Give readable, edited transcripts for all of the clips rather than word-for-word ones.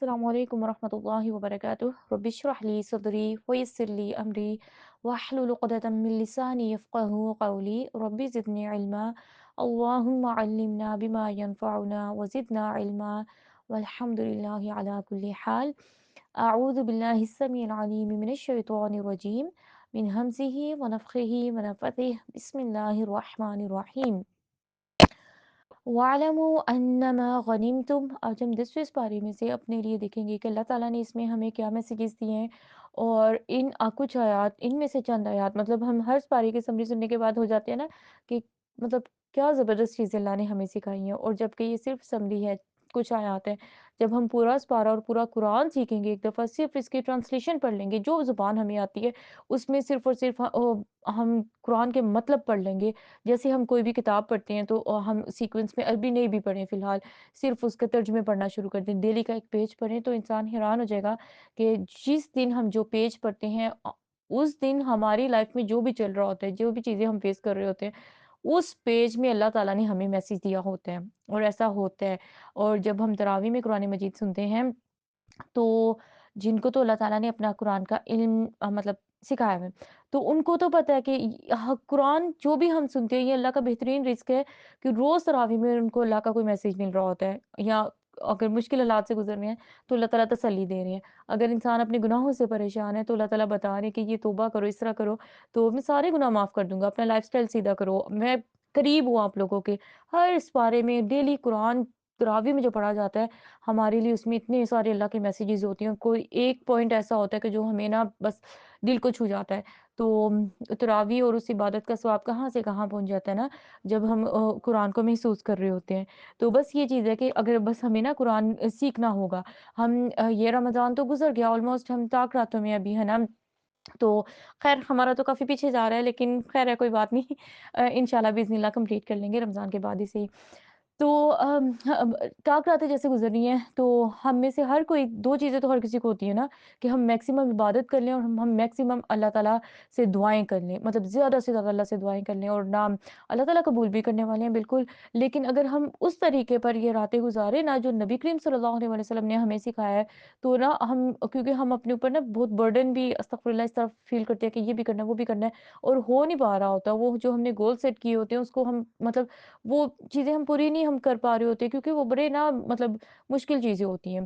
अस्सलामु अलैकुम वरहमतुल्लाहि वबरकातुह रब्बि इश्रह ली सदरी वयस्सिर ली अमरी वहलुल उक़दतम मिन लिसानी यफ़क़हू क़ौली रब्बि ज़िदनी इल्मा अल्लाहुम्मा अल्लिमना बिमा यनफ़अुना वज़िदना इल्मा वल्हम्दुलिल्लाहि अला कुल्ली हाल अऊज़ु बिल्लाहिस समीइल अलीम मिनश शैतानिर रजीम मिन हमज़िही व नफ़ख़िही व नफ़्ख़िही बिस्मिल्लाहिर रहमानिर रहीम वालमु अन्नमा गनिमतुम। आज हम 10वें पारे में से अपने लिए देखेंगे कि अल्लाह ताला ने इसमें हमें क्या मैसेजेस दिए हैं और इन कुछ आयात इनमें से चंद आयात मतलब हम हर पारे की समरी सुनने के बाद हो जाते हैं ना कि मतलब क्या ज़बरदस्त चीज़ें अल्लाह ने हमें सिखाई हैं और जबकि ये सिर्फ समरी है, कुछ आयात हैं। जब हम पूरा पारा और पूरा कुरान सीखेंगे एक दफ़ा सिर्फ इसकी ट्रांसलेशन पढ़ लेंगे, जो ज़ुबान हमें आती है उसमें सिर्फ और सिर्फ हम कुरान के मतलब पढ़ लेंगे। जैसे हम कोई भी किताब पढ़ते हैं तो हम सीक्वेंस में अरबी नहीं भी पढ़ें फ़िलहाल, सिर्फ़ उसके तर्जुमे पढ़ना शुरू कर दें। डेली का एक पेज पढ़ें तो इंसान हैरान हो जाएगा कि जिस दिन हम जो पेज पढ़ते हैं उस दिन हमारी लाइफ़ में जो भी चल रहा होता है, जो भी चीज़ें हम फ़ेस कर रहे होते हैं, उस पेज में अल्लाह ताला ने हमें मैसेज दिया होता है और ऐसा होता है। और जब हम तरावी में कुरान मजीद सुनते हैं तो जिनको तो अल्लाह ताला ने अपना कुरान का इल्म मतलब सिखाया है, तो उनको तो पता है कि कुरान जो भी हम सुनते हैं ये अल्लाह का बेहतरीन रिज़्क है कि रोज़ तरावी में उनको अल्लाह का कोई मैसेज मिल रहा होता है या अगर मुश्किल हालात से गुज़र रहे हैं, तो अल्लाह ताला तसल्ली दे रहे हैं। अगर इंसान अपने गुनाहों से परेशान है, तो अल्लाह ताला बता रहे हैं कि ये तौबा करो, इस तरह करो, तो मैं सारे गुनाह माफ़ कर दूँगा, अपना लाइफ़स्टाइल सीधा करो। मैं करीब हूँ आप लोगों के। हर इस बारे में डेली कुरान तरावी में जो पढ़ा जाता है हमारे लिए उसमें इतने सारे अल्लाह के मैसेजेस होती हैं, कोई एक पॉइंट ऐसा होता है कि जो हमें ना बस दिल को छू जाता है। तो तरावी और उस इबादत का सवाब कहाँ से कहाँ पहुँच जाता है ना, जब हम कुरान को महसूस कर रहे होते हैं। तो बस ये चीज़ है कि अगर बस हमें ना कुरान सीखना होगा। हम ये रमज़ान तो गुज़र गया ऑलमोस्ट हम ताक रातों में अभी है ना, तो ख़ैर हमारा तो काफ़ी पीछे जा रहा है लेकिन ख़ैर है कोई बात नहीं इंशाल्लाह बिज़निल्लाह कंप्लीट कर लेंगे रमज़ान के बाद ही सही। तो अब ताक रातें जैसे गुज़र रही हैं, तो हम में से हर कोई 2 चीज़ें तो हर किसी को होती है ना कि हम मैक्सिमम इबादत कर लें और हम मैक्सिमम अल्लाह ताला से दुआएँ कर लें। मतलब ज़्यादा से ज़्यादा अल्लाह से दुआएँ कर लें और ना अल्लाह ताला कबूल भी करने वाले हैं बिल्कुल। लेकिन अगर हम उस तरीके पर ये रातें गुज़ारें ना जो नबी करीम सल्लल्लाहु अलैहि वसल्लम ने हमें सिखाया है, तो ना हम क्योंकि हम अपने ऊपर ना बहुत बर्डन भी अस्तगफुरुल्लाह इस तरह फ़ील करते हैं कि ये भी करना है, वो भी करना है और हो नहीं पा रहा होता। वो जो हमने गोल सेट किए होते हैं उसको हम मतलब वो चीज़ें हम पूरी नहीं हम कर पा रहे होते क्योंकि वो बड़े ना मतलब मुश्किल चीज़ें होती हैं।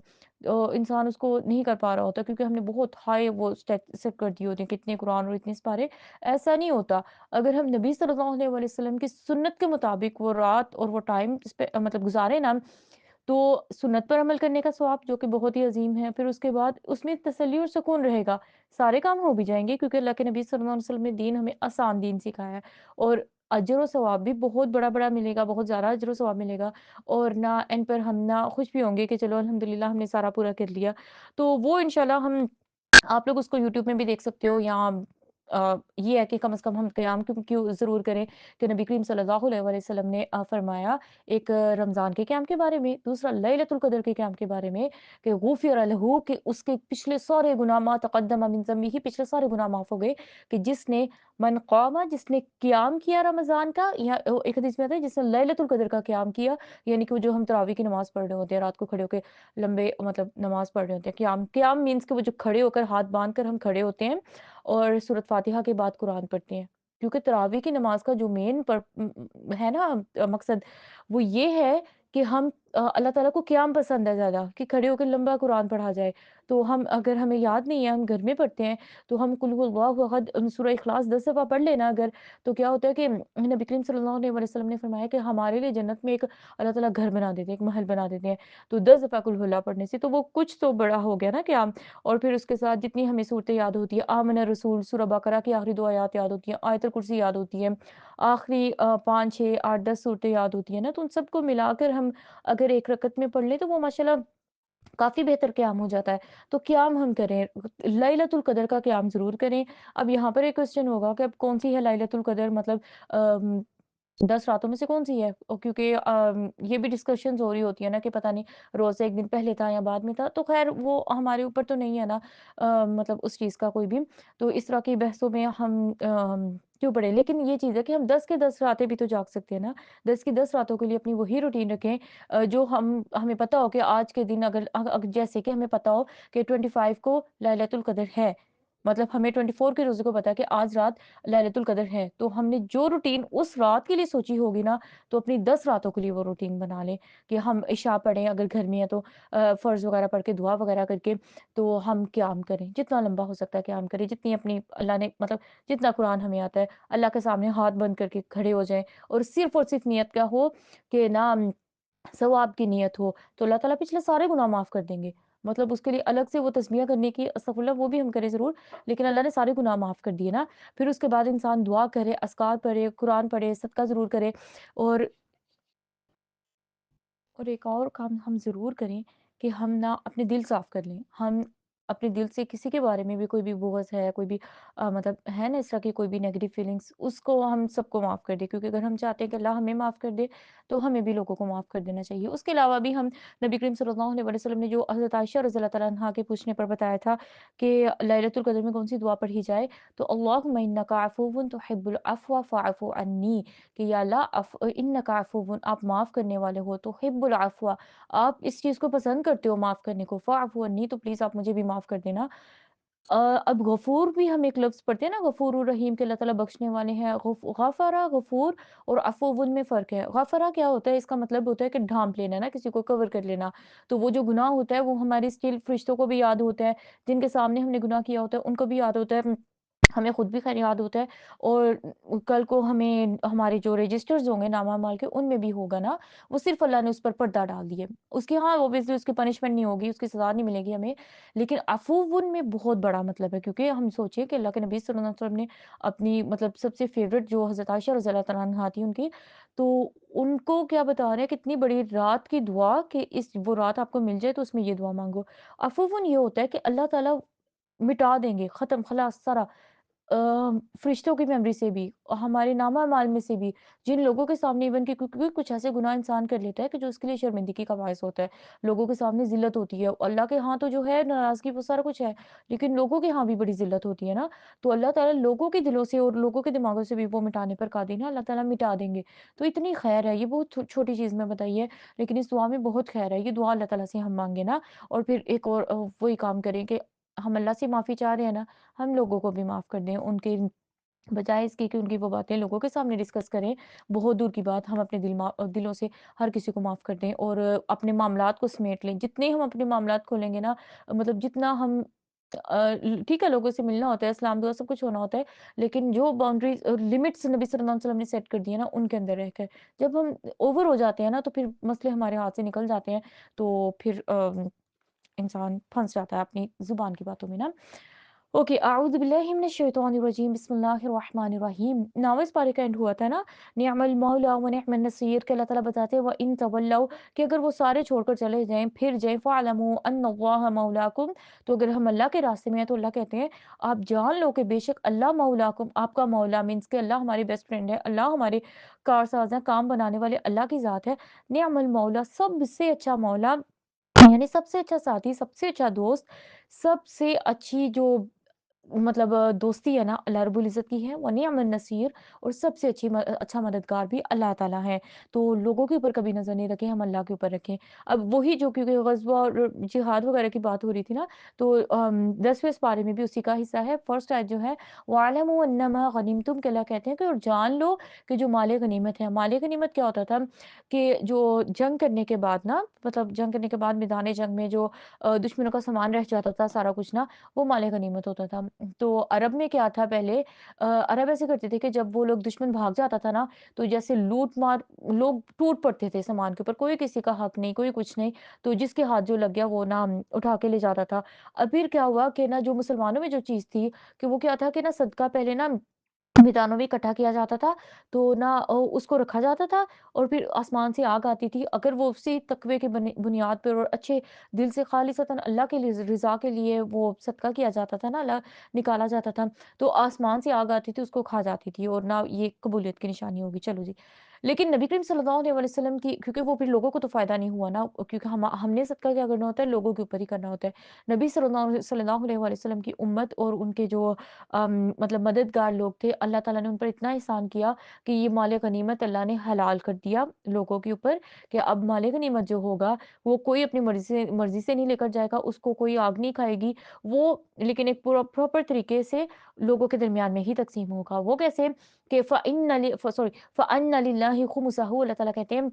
इंसान उसको नहीं कर पा रहा होता क्योंकि हमने बहुत हाई वो स्टेप सेट कर दिए होते हैं, कितने कुरान और इतने सिपारे। ऐसा नहीं होता। अगर हम नबी सल्लल्लाहु अलैहि वसल्लम की सुन्नत के मुताबिक वो रात और वो टाइम मतलब गुज़ारे ना, तो सुन्नत पर अमल करने का सवाब जो कि बहुत ही अज़ीम है, फिर उसके बाद उसमें तसल्ली और सुकून रहेगा। सारे काम हो भी जाएँगे क्योंकि अल्लाह के नबी सल्लल्लाहु अलैहि वसल्लम ने दीन हमें आसान दीन सिखाया है और अजर और सवाब भी बहुत बड़ा-बड़ा मिलेगा, बहुत ज़्यादा अजर और सवाब मिलेगा और ना एंड पर हम ना खुश भी होंगे कि चलो अल्हम्दुलिल्लाह हमने सारा पूरा कर लिया। तो वो इंशाल्लाह हम आप लोग उसको यूट्यूब में भी देख सकते हो या ये है कि कम से कम हम क़याम क्यों क्यों ज़रूर करें कि नबी करीम सल्लल्लाहु अलैहि वसल्लम ने फरमाया एक रमज़ान के क़याम के बारे में, दूसरा लैलतुल क़द्र के क़याम के बारे में कि गुफ़िर लहू कि उसके पिछले सारे गुनाह मा तक़द्दम मिन ज़म्बिही पिछले सारे गुनाह माफ़ हो गए कि जिसने मन क़ामा जिसने क़याम किया रमज़ान का या एक हदीस में आता है जिसने लैलतुल क़द्र का क़याम किया, यानी कि वो जो हम तरावी की नमाज़ पढ़ रहे होते हैं, रात को खड़े होके लंबे मतलब नमाज़ पढ़ रहे होते हैं। क़याम क़याम मीन्स कि वो जो खड़े होकर हाथ बाँध कर हम खड़े होते हैं और सूरत फ़ातिहा के बाद कुरान पढ़ते हैं। क्योंकि तरावी की नमाज़ का जो मेन है ना मकसद वो ये है कि हम अल्लाह ताला को क़याम पसंद है ज़्यादा कि खड़े होकर लंबा कुरान पढ़ा जाए। तो हम अगर हमें याद नहीं है, हम घर में पढ़ते हैं, तो हम कुल हुवल्लाहु अहद सूरह इख़लास 10 दफ़ा पढ़ लेना अगर, तो क्या होता है कि नबी करीम सल्लल्लाहु अलैहि वसल्लम ने फरमाया कि हमारे लिए जन्नत में एक अल्लाह ताला घर बना देते हैं, एक महल बना देते हैं। तो 10 दफ़ा कुल हुवल्लाह पढ़ने से तो वो कुछ तो बड़ा हो गया ना क़याम और फिर उसके साथ जितनी हमें सूरतें याद होती है, आमन रसूल, सूरह बकरा की आखिरी 2 आयत याद होती हैं, आयतुल कुर्सी याद होती है, आखिरी 5, 6, 8, 10 सूरतें याद होती हैं ना, तो उन सबको मिलाकर हम अगर एक रकत में पढ़ लें तो वो माशाल्लाह काफ़ी बेहतर क़याम हो जाता है। तो क़याम हम करें, लैलतुल क़द्र का क़याम ज़रूर करें। अब यहाँ पर एक क्वेश्चन होगा कि अब कौन-सी है लैलतुल क़द्र मतलब अम 10 रातों में से कौन-सी है? क्योंकि ये भी डिस्कशंस हो रही होती है ना कि पता नहीं रोज़ से 1 दिन पहले था या बाद में था, तो ख़ैर वो हमारे ऊपर तो नहीं है ना मतलब उस चीज़ का कोई भी। तो इस तरह की बहसों में हम क्यों पढ़े? लेकिन ये चीज़ है कि हम 10 के 10 रातें भी तो जाग सकते हैं ना। 10 की 10 रातों के लिए अपनी वही रूटीन रखें जो हमें पता हो कि आज के दिन जैसे कि हमें पता हो कि 25 को लैलतुल कद्र है। मतलब हमें 24 के रोज़े को पता है कि आज रात लैलतुल कद्र है। तो हमने जो रूटीन उस रात के लिए सोची होगी ना, तो अपनी 10 रातों के लिए वो रूटीन बना लें कि हम इशा पढ़ें अगर घर में है तो फ़र्ज़ वगैरह पढ़ के दुआ वगैरह करके तो हम क़याम करें। जितना लंबा हो सकता है क़याम करें, जितनी अपनी अल्लाह ने मतलब जितना कुरान हमें आता है, अल्लाह के सामने हाथ बंद करके खड़े हो जाएँ और सिर्फ़ नियत क्या हो कि ना सवाब की नियत हो, तो अल्लाह ताला पिछले सारे गुनाह माफ़ कर देंगे। मतलब उसके लिए अलग से वो तस्बीह करने की अस्तगफिरुल्लाह वो भी हम करें ज़रूर, लेकिन अल्लाह ने सारे गुनाह माफ़ कर दिए ना। फिर उसके बाद इंसान दुआ करे, अस्कार पढ़े, कुरान पढ़े, सदका ज़रूर करे और एक और काम हम ज़रूर करें कि हम ना अपने दिल साफ़ कर लें। हम अपने दिल से किसी के बारे में भी कोई भी बुग़्ज़ है, कोई भी मतलब है ना इस तरह की कोई भी नेगेटिव फीलिंग्स, उसको हम सबको माफ़ कर दें क्योंकि अगर हम चाहते हैं कि अल्लाह हमें माफ़ कर दे, तो हमें भी लोगों को माफ़ कर देना चाहिए। उसके अलावा भी हम नबी करीम सल्लल्लाहु अलैहि वसल्लम ने जो हज़रत आयशा रज़ियल्लाहु तआला अन्हा के पूछने पर बताया था कि लैलतुल क़द्र में कौन-सी दुआ पढ़ी जाए, तो अल्लाहुम्मा इन्नका अफ़ुव्वुन तुहिब्बुल अफ़्व फ़अफ़ु अन्नी कि या अल्लाह इन्नका अफ़ुव्वुन आप माफ़ करने वाले हो, तुहिब्बुल अफ़्व आप इस चीज़ को पसंद करते हो माफ़ करने को, फ़अफ़ु अन्नी तो प्लीज़ आप मुझे भी माफ़ कर देना। अ, अब गफूर भी हम एक लफ्ज़ पढ़ते हैं ना गफूरुर रहीम के अल्लाह ताला बख्शने वाले हैं। गफ़रा, गफूर और अफ़ुव्वुन में फ़र्क है। गफ़रा क्या होता है? इसका मतलब होता है कि ढाँप लेना ना, किसी को कवर कर लेना। तो वो जो गुनाह होता है वो हमारे स्टिल फ़रिश्तों को भी याद होता है, जिनके सामने हमने गुनाह किया होता है उनको भी याद होता है। हमें खुद भी खैर याद होता है और कल को हमें हमारे जो रजिस्टर्स होंगे नामा-माल के उनमें भी होगा ना, वो सिर्फ़ अल्लाह ने उस पर पर्दा डाल दिया है। उसकी हाँ, ऑब्वियसली उसकी पनिशमेंट नहीं होगी, उसकी सज़ा नहीं मिलेगी हमें, लेकिन अफ़ूवुन में बहुत बड़ा मतलब है क्योंकि हम सोचिए कि अल्लाह के नबी सल्लल्लाहु अलैहि वसल्लम ने अपनी मतलब सबसे फ़ेवरेट जो हज़रत आयशा रज़ियल्लाहु तआला अन्हा थी उनकी, तो उनको क्या बता रहे हैं कि इतनी बड़ी रात की दुआ कि इस वो रात आपको मिल जाए तो उसमें ये दुआ माँगो। अफ़ूवुन ये होता है कि अल्लाह ताला मिटा देंगे, ख़त्म खलास सारा अ, फ़रिश्तों की मेमोरी से भी, हमारे नामा-माल में से भी, जिन लोगों के सामने इवन कि क्योंकि कुछ ऐसे गुनाह इंसान कर लेता है कि जो उसके लिए शर्मिंदगी का बायस होता है। लोगों के सामने ज़िल्लत होती है। अल्लाह के यहाँ तो जो है नाराज़गी वो सारा कुछ है, लेकिन लोगों के यहाँ भी बड़ी ज़िल्लत होती है ना, तो अल्लाह ताला लोगों के दिलों से और लोगों के दिमागों से भी वो मिटाने पर कादिर है, अल्लाह ताला मिटा देंगे। तो इतनी खैर है, ये बहुत छोटी चीज़ मैं बताई है, लेकिन इस दुआ में बहुत खैर है। ये दुआ अल्लाह ताला से हम माँगे ना और फिर एक और वही काम करें कि हम अल्लाह से माफ़ी चाह रहे हैं ना, हम लोगों को भी माफ़ कर दें। उनके बजाय इसके कि उनकी वो बातें लोगों के सामने डिस्कस करें, बहुत दूर की बात हम अपने दिलों से हर किसी को माफ़ कर दें और अपने मामलात को समेट लें। जितने हम अपने मामलात खोलेंगे ना मतलब जितना हम ठीक है लोगों से मिलना होता है, सलाम दुआ सब कुछ होना होता है, लेकिन जो बाउंड्रीज़ लिमिट्स नबी सल्लल्लाहु अलैहि वसल्लम ने सेट कर दी है ना, उनके अंदर रहकर। जब हम ओवर हो जाते हैं ना, तो फिर मसले हमारे हाथ से निकल जाते हैं, तो फिर इंसान फँस जाता है अपनी ज़ुबान की बातों में ना। ओके, अऊज़ु बिल्लाहि मिनश शैतानिर रजीम, बिस्मिल्लाहिर रहमानिर रहीम। नाउ इस पारे का एंड हुआ था ना, निअमल मौला व निअमन नसीर के अल्लाह ताला बताते हैं व इन तवल्लव कि अगर वो सारे छोड़कर चले जाएँ, फिर जाएँ फ़अलमू अन्नल्लाह मौलाकुम तो अगर हम अल्लाह के रास्ते में हैं तो अल्लाह कहते हैं, आप जान लो कि बेशक अल्लाह मौलाकुम आपका मौला मीन्स के अल्लाह हमारे बेस्ट फ्रेंड है, अल्लाह हमारे कारसाज़ हैं, काम बनाने वाले अल्लाह की ज़ात है। निअमल मौला सबसे अच्छा मौला यानी सबसे अच्छा साथी, सबसे अच्छा दोस्त, सबसे अच्छी जो मतलब दोस्ती है ना अल्लाह रब्बुल इज़्ज़त की है, व निअमन नसीर और सबसे अच्छा मददगार भी अल्लाह ताला है। तो लोगों के ऊपर कभी नज़र नहीं रखें, हम अल्लाह के ऊपर रखें। अब वही जो क्योंकि ग़ज़वा और जिहाद वगैरह की बात हो रही थी ना, तो 10वें पारे में भी उसी का हिस्सा है। फर्स्ट आयत जो है, वअलमू अन्नमा गनिमतुम के अल्लाह कहते हैं कि और जान लो कि जो माले गनीमत है, माले गनीमत क्या होता था कि जो जंग करने के बाद ना मतलब जंग करने के बाद मैदान जंग में जो दुश्मनों का सामान रह जाता था सारा कुछ ना, वो माले गनीमत होता था। तो अरब में क्या था पहले अरब ऐसे करते थे कि जब वो लोग दुश्मन भाग जाता था ना, तो जैसे लूट-मार लोग टूट पड़ते थे सामान के ऊपर, कोई किसी का हक नहीं, कोई कुछ नहीं, तो जिसके हाथ जो लग गया वो ना उठा के ले जाता था। अब फिर क्या हुआ कि ना जो मुसलमानों में जो चीज़ थी कि वो क्या था कि ना सदका पहले ना मैदानों में इकट्ठा किया जाता था, तो ना उसको रखा जाता था और फिर आसमान से आग आती थी। अगर वो उसी तक़वे के बुनियाद पर और अच्छे दिल से ख़ालिसतन अल्लाह के लिए रिज़ा के लिए वो सदका किया जाता था ना, निकाला जाता था, तो आसमान से आग आती थी, उसको खा जाती थी और ना ये कबूलियत की निशानी होगी। चलो जी। लेकिन नबी करीम सल्लल्लाहु अलैहि वसल्लम की, क्योंकि वो फिर लोगों को तो फ़ायदा नहीं हुआ ना, क्योंकि हमने सदका क्या करना होता है, लोगों के ऊपर ही करना होता है। नबी सल्लल्लाहु अलैहि वसल्लम की उम्मत और उनके जो मतलब मददगार लोग थे, अल्लाह ताला ने उन पर इतना एहसान किया कि ये माल गनीमत अल्लाह ने हलाल कर दिया लोगों के ऊपर, कि अब माल गनीमत जो होगा, वो कोई अपनी मर्ज़ी से नहीं लेकर जाएगा, उसको कोई आग नहीं खाएगी, वो लेकिन एक प्रॉपर तरीके से लोगों के दरमियान में ही तक़सीम होगा। वो कैसे? कि फ़अन्ना लिल्लाहि खुमुसहु, अल्लाह ताला कहते हैं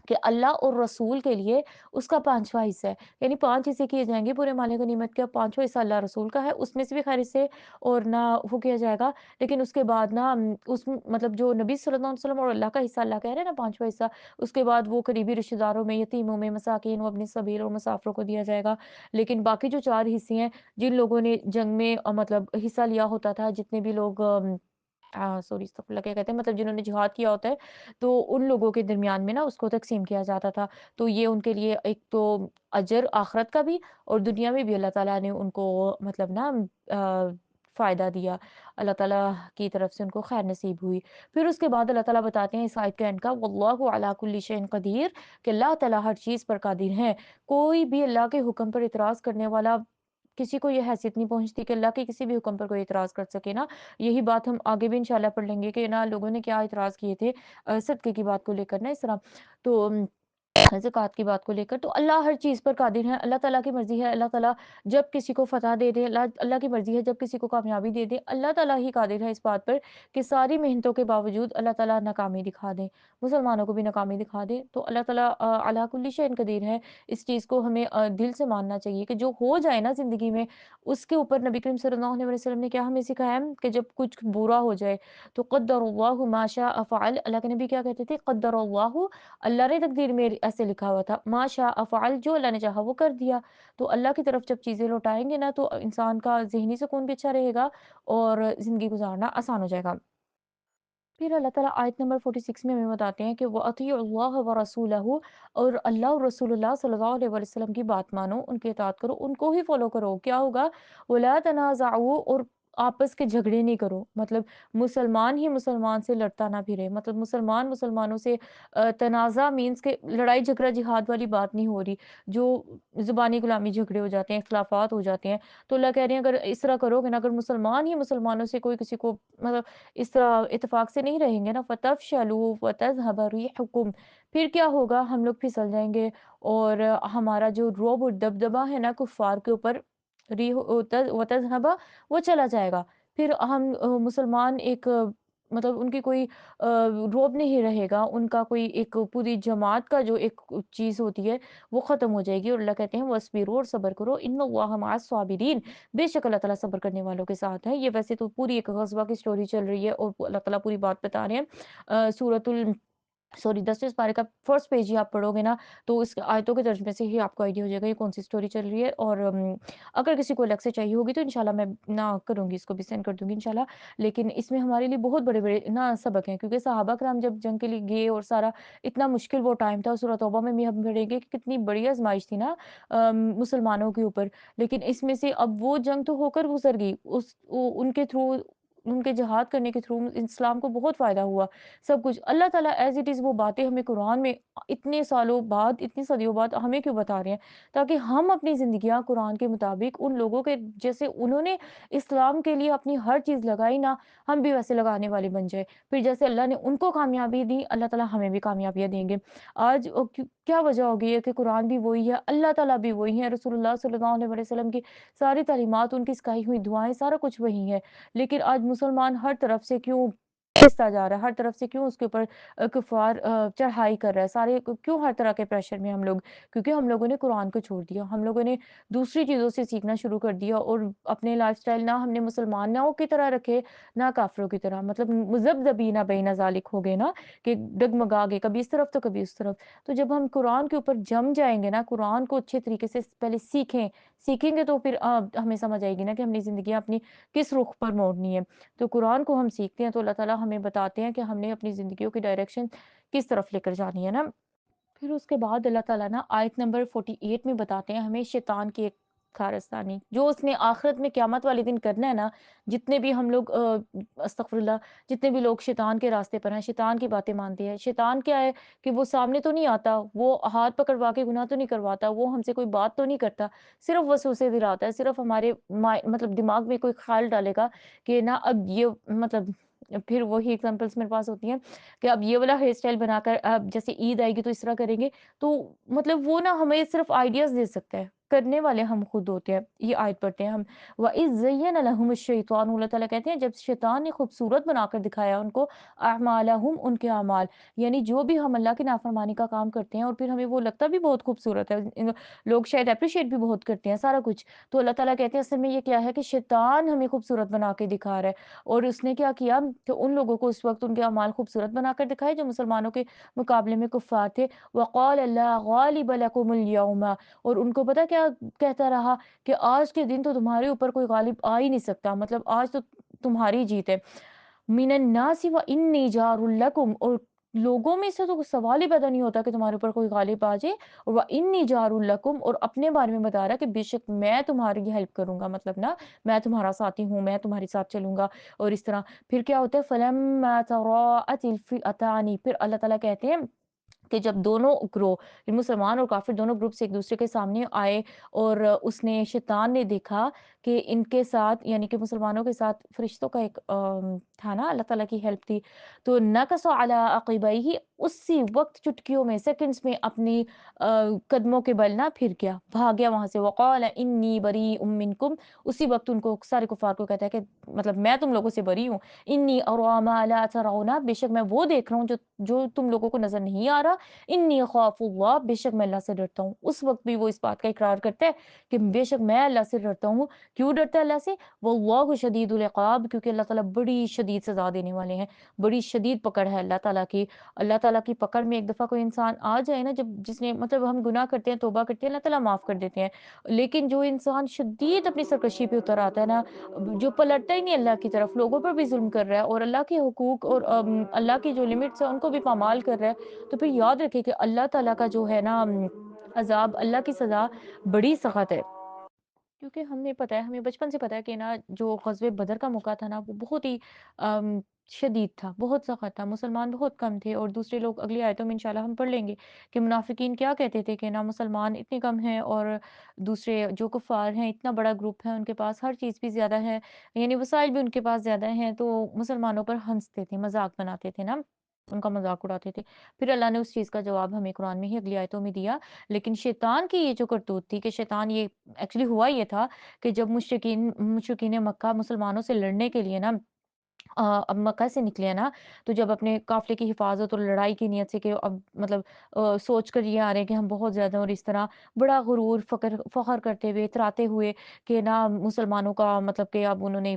कि अल्लाह और रसूल के लिए उसका 5वाँ हिस्सा है। यानी 5 हिस्से किए जाएँगे पूरे माल गनीमत का, 5वाँ हिस्सा अल्लाह रसूल का है, उसमें से भी खैर हिस्से और ना वो किया जाएगा। लेकिन उसके बाद ना उस मतलब जो नबी सल्लल्लाहु अलैहि वसल्लम और अल्लाह का हिस्सा, अल्लाह कह रहे हैं ना 5वाँ हिस्सा, उसके बाद वो करीबी रिश्तेदारों में, यतीमों में, मसाकीन व इब्न सबील और मुसाफिरों को दिया जाएगा। लेकिन बाकी जो 4 हिस्से हैं, जिन लोगों ने जंग में मतलब हिस्सा लिया होता था, जितने भी लोग सॉरी अस्तगफुरुल्लाह क्या कहते हैं, मतलब जिन्होंने जिहाद किया होता है, तो उन लोगों के दरमियान में ना उसको तक़सीम किया जाता था। तो ये उनके लिए एक तो अजर आखिरत का भी, और दुनिया में भी अल्लाह ताला ने उनको मतलब ना फ़ायदा दिया। अल्लाह ताला की तरफ से उनको खैर नसीब हुई। फिर उसके बाद अल्लाह ताला बताते हैं इस आयत के एंड का, वल्लाहु अला कुल्ली शैइन क़दीर, कि अल्लाह ताला हर चीज़ पर कादिर है। कोई भी अल्लाह के हुक्म पर इतराज़ करने वाला, किसी को ये हैसियत नहीं पहुँचती कि अल्लाह के किसी भी हुक्म पर कोई इतराज़ कर सके ना। यही बात हम आगे भी इंशाअल्लाह पढ़ लेंगे कि ना लोगों ने क्या इतराज़ किए थे सदक़े की बात को लेकर ना, इस तरह। तो ज़कात की बात को लेकर, तो अल्लाह हर चीज़ पर कादिर है, अल्लाह ताला की मर्ज़ी है, अल्लाह ताला जब किसी को फ़तह दे दे, अल्लाह अल्लाह की मर्ज़ी है जब किसी को कामयाबी दे दे, अल्लाह ताला ही कादिर है इस बात पर कि सारी मेहनतों के बावजूद अल्लाह ताला नाकामी दिखा दे, मुसलमानों को भी नाकामी दिखा दे। तो अल्लाह ताला अला कुल्ली शैइन क़दीर है। इस चीज़ को हमें दिल से मानना चाहिए कि जो हो जाए ना ज़िंदगी में, उसके ऊपर नबी करीम सल्लल्लाहु अलैहि वसल्लम ने क्या हमें सिखाया है कि जब कुछ बुरा हो जाए, तो क़द्दरल्लाहु मा शाअ फ़अल, अल्लाह के नबी क्या कहते थे? क़द्दरल्लाहु, अल्लाह ने तकदीर में ऐसे लिखा हुआ था, मा शाअ फ़अल, जो अल्लाह ने चाहा वो कर दिया। तो अल्लाह की तरफ जब चीज़ें लौटाएँगे ना, तो इंसान का ज़हनी सुकून भी अच्छा रहेगा और ज़िंदगी गुज़ारना आसान हो जाएगा। फिर अल्लाह ताला आयत नंबर 46 में हमें बताते हैं कि व अतीउल्लाह व रसूलहु, और अल्लाह और रसूलुल्लाह सल्लल्लाहु अलैहि वसल्लम की बात मानो, उनकी इताअत करो, उनको ही फ़ॉलो करो। क्या होगा? वला तनाज़अू, और आपस के झगड़े नहीं करो। मतलब मुसलमान ही मुसलमान से लड़ता ना फिरे। मतलब मुसलमान मुसलमानों से तनाज़ा मीन्स के लड़ाई झगड़ा जिहाद वाली बात नहीं हो रही। जो ज़ुबानी गुलामी झगड़े हो जाते हैं, इख्तिलाफ़ात हो जाते हैं। तो अल्लाह कह रहे हैं अगर इस तरह करोगे ना, अगर मुसलमान ही मुसलमानों से कोई किसी को मतलब इस तरह इत्तेफ़ाक से नहीं रहेंगे ना, फ़तफ़शलू वतज़हब रिहुकुम, फिर क्या होगा? हम लोग फिसल जाएँगे, और हमारा जो रौब और दबदबा है ना कुफ़ार के ऊपर, वतज़हबा, वो चला जाएगा। फिर हम मुसलमान एक मतलब उनकी कोई रौब नहीं रहेगा, उनका कोई एक पूरी जमात का जो एक चीज़ होती है, वो ख़त्म हो जाएगी। और अल्लाह कहते हैं वस्बिरू, और सब्र करो, इन्नल्लाह मअस साबिरीन, बेशक अल्लाह ताला सब्र करने वालों के साथ है। ये वैसे तो पूरी एक ग़ज़वा की स्टोरी चल रही है, और अल्लाह ताला पूरी बात बता रहे हैं। सूरतुल सॉरी 10वें पारे का फर्स्ट पेज ही आप पढ़ोगे ना, तो इस आयतों के तर्जुमे से ही आपको आइडिया हो जाएगा ये कौन-सी स्टोरी चल रही है। और अगर किसी को अलग से चाहिए होगी तो इंशाल्लाह मैं ना करूँगी, इसको भी सेंड कर दूँगी इंशाल्लाह। लेकिन इसमें हमारे लिए बहुत बड़े-बड़े ना सबक हैं, क्योंकि सहाबा कराम जब जंग के लिए गए, और सारा इतना मुश्किल वो टाइम था, सूरह तौबा में भी हम पढ़ेंगे कि कितनी बड़ी आज़माइश थी ना मुसलमानों के ऊपर। लेकिन इसमें से अब वो जंग तो होकर गुज़र गई, उनके थ्रू, उनके जिहाद करने के थ्रू इस्लाम को बहुत फ़ायदा हुआ। सब कुछ अल्लाह ताला एज़ इट इज़ वो बातें हमें कुरान में इतने सालों बाद, इतनी सदियों बाद हमें क्यों बता रहे हैं? ताकि हम अपनी ज़िंदगियाँ कुरान के मुताबिक उन लोगों के जैसे उन्होंने इस्लाम के लिए अपनी हर चीज़ लगाई ना, हम भी वैसे लगाने वाले बन जाएँ। फिर जैसे अल्लाह ने उनको कामयाबी दी, अल्लाह ताला हमें भी कामयाबियाँ देंगे। आज क्या वजह हो गई है कि कुरान भी वही है, अल्लाह ताला भी वही है, रसूलुल्लाह सल्लल्लाहु अलैहि वसल्लम की सारी तालीमात, उनकी सिखाई हुई दुआएँ, सारा कुछ वही है। लेकिन आज मुसलमान हर तरफ से क्यों पिसता जा रहा है, हर तरफ से क्यों उसके ऊपर कुफ़ार चढ़ाई कर रहा है, सारे क्यों हर तरह के प्रेशर में हम लोग? क्योंकि हम लोगों ने कुरान को छोड़ दिया, हम लोगों ने दूसरी चीज़ों से सीखना शुरू कर दिया, और अपने लाइफ़स्टाइल ना हमने मुसलमानों की तरह रखे, ना काफ़िरों की तरह। मतलब मुज़ब्ज़बीना बैन ज़ालिक हो गए ना, कि डगमगा गए, कभी इस तरफ तो कभी उस तरफ। तो जब हम कुरान के ऊपर जम जाएँगे ना, कुरान को अच्छे तरीके से पहले सीखेंगे, तो फिर हमें समझ आएगी ना कि हमने ज़िंदगी अपनी किस रुख पर मोड़नी है। तो कुरान को हम सीखते हैं, तो अल्लाह ताला हमें बताते हैं कि हमने अपनी ज़िंदगियों की डायरेक्शन किस तरफ लेकर जानी है ना। फिर उसके बाद अल्लाह ताला ना आयत नंबर 48 में बताते हैं हमें शैतान की एक खारस्तानी, जो उसने आखिरत में क़यामत वाले दिन करना है ना, जितने भी हम लोग अस्तगफिरुल्लाह, जितने भी लोग शैतान के रास्ते पर हैं, शैतान की बातें मानते हैं। शैतान क्या है कि वो सामने तो नहीं आता, वो हाथ पकड़वा के गुनाह तो नहीं करवाता, वो हमसे कोई बात तो नहीं करता, सिर्फ़ वसवसे दिलाता है, सिर्फ़ हमारे मतलब दिमाग में कोई ख़्याल डालेगा कि ना अब ये मतलब फिर वही एग्ज़ाम्पल्स मेरे पास होती हैं कि अब ये वाला हेयर स्टाइल बनाकर अब जैसे ईद आएगी तो इस तरह करेंगे, तो मतलब वो ना हमें सिर्फ़ आइडियाज़ दे सकता है, करने वाले हम खुद होते हैं। ये आयत पढ़ते हैं हम, व इज़ ज़य्यन लहुमुश-शैतानु, अल्लाह ताला कहते हैं जब शैतान ने खूबसूरत बनाकर दिखाया उनको अअमालहुम, उनके अमाल, यानी जो भी हम अल्लाह की नाफ़रमानी का काम करते हैं और फिर हमें वो लगता भी बहुत खूबसूरत है, लोग शायद एप्रिशिएट भी बहुत करते हैं सारा कुछ। तो अल्लाह ताला कहते हैं असल में ये क्या है कि शैतान हमें खूबसूरत बना के दिखा रहा है, और उसने क्या किया कि उन लोगों को उस वक़्त उनके अमाल खूबसूरत बनाकर दिखाए जो मुसलमानों के मुकाबले में कुफ़ार थे। वक़ाल ला गालिब लकुमुल यौमा, और उनको पता क्या कहता रहा कि आज के दिन तो तुम्हारे ऊपर कोई गालिब आ ही नहीं सकता, मतलब आज तो तुम्हारी जीत है। मिनन नासि व इन्नी जारुल लकुम, और लोगों में से तो सवाल ही पैदा नहीं होता कि तुम्हारे ऊपर कोई गालिब आ जाए। व इन्नी जारुल लकुम, और अपने बारे में बता रहा है कि बेशक मैं तुम्हारी हेल्प करूँगा, मतलब ना मैं तुम्हारा साथी हूँ, मैं तुम्हारे साथ चलूँगा, और इस तरह। फिर क्या होता है, फलम्मा तराअतिल फ़िअतानी, फिर अल्लाह ताला कहते हैं कि जब दोनों ग्रोह, मुसलमान और काफ़िर दोनों ग्रुप्स एक दूसरे के सामने आए, और उसने शैतान ने देखा कि इनके साथ यानी कि मुसलमानों के साथ फरिश्तों का एक था ना, अल्लाह ताला की हेल्प थी। तो नकस अला अक़िबैहि, उसी वक़्त चुटकियों में सेकंड्स में अपनी कदमों के बल ना फिर गया, भाग गया वहाँ से। वक़ाल इन्नी बरीउम मिनकुम, उसी वक़्त उनको सारे कुफ़ार को कहता है कि मतलब मैं तुम लोगों से बरी हूँ। इन्नी अरा मा ला तरौना, बेशक मैं वो देख रहा हूँ जो जो तुम लोगों को नज़र नहीं आ रहा। इन्नी अख़ाफ़ुल्लाह, बेशक मैं अल्लाह से डरता हूँ। उस वक़्त भी वो इस बात का इकरार करता है कि बेशक मैं अल्लाह से डरता हूँ। क्यों डरता है अल्लाह से? वल्लाहु शदीदुल इक़ाब, क्योंकि अल्लाह ताला बड़ी शदीद सज़ा देने वाले हैं। बड़ी शदीद पकड़ है अल्लाह ताला की। अल्लाह ताला की पकड़ में एक दफ़ा कोई इंसान आ जाए ना, जब जिसने मतलब हम गुनाह करते हैं, तौबा करते हैं, अल्लाह ताला माफ़ कर देते हैं। लेकिन जो इंसान शदीद अपनी सरकशी पे उतर आता है ना, जो पलटता ही नहीं अल्लाह की तरफ, लोगों पर भी ज़ुल्म कर रहा है और अल्लाह के हुकूक और अल्लाह की जो लिमिट्स हैं उनको भी पामाल कर रहा है, तो फिर याद रखें कि अल्लाह ताला का जो है ना अज़ाब, अल्लाह की सज़ा बड़ी सख़्त है। क्योंकि हमें पता है, हमें बचपन से पता है कि ना जो ग़ज़वे बदर का मौक़ा था ना, वो बहुत ही शदीद था, बहुत सख़्त था, मुसलमान बहुत कम थे, और दूसरे लोग अगली आयतों में इंशाअल्लाह हम पढ़ लेंगे कि मुनाफ़िकीन क्या कहते थे कि ना मुसलमान इतने कम हैं, और दूसरे जो कुफ़ार हैं इतना बड़ा ग्रुप है, उनके पास हर चीज़ भी ज़्यादा है, यानी वसाइल भी उनके पास ज़्यादा हैं, तो मुसलमानों पर हँसते थे, मज़ाक बनाते थे ना, उनका मज़ाक उड़ाते थे। फिर अल्लाह ने उस चीज़ का जवाब हमें कुरान में ही अगली आयतों में दिया। लेकिन शैतान की ये जो करतूत थी कि शैतान ये एक्चुअली हुआ ये था कि जब मुशरिकीन मक्का मुसलमानों से लड़ने के लिए ना अब मक्का से निकले हैं ना, तो जब अपने काफ़िले की हिफ़ाज़त और लड़ाई की नियत से कि अब मतलब सोच कर ये आ रहे हैं कि हम बहुत ज़्यादा, और इस तरह बड़ा गुरूर, फ़ख्र करते हुए, इतराते हुए कि ना मुसलमानों का मतलब कि अब उन्होंने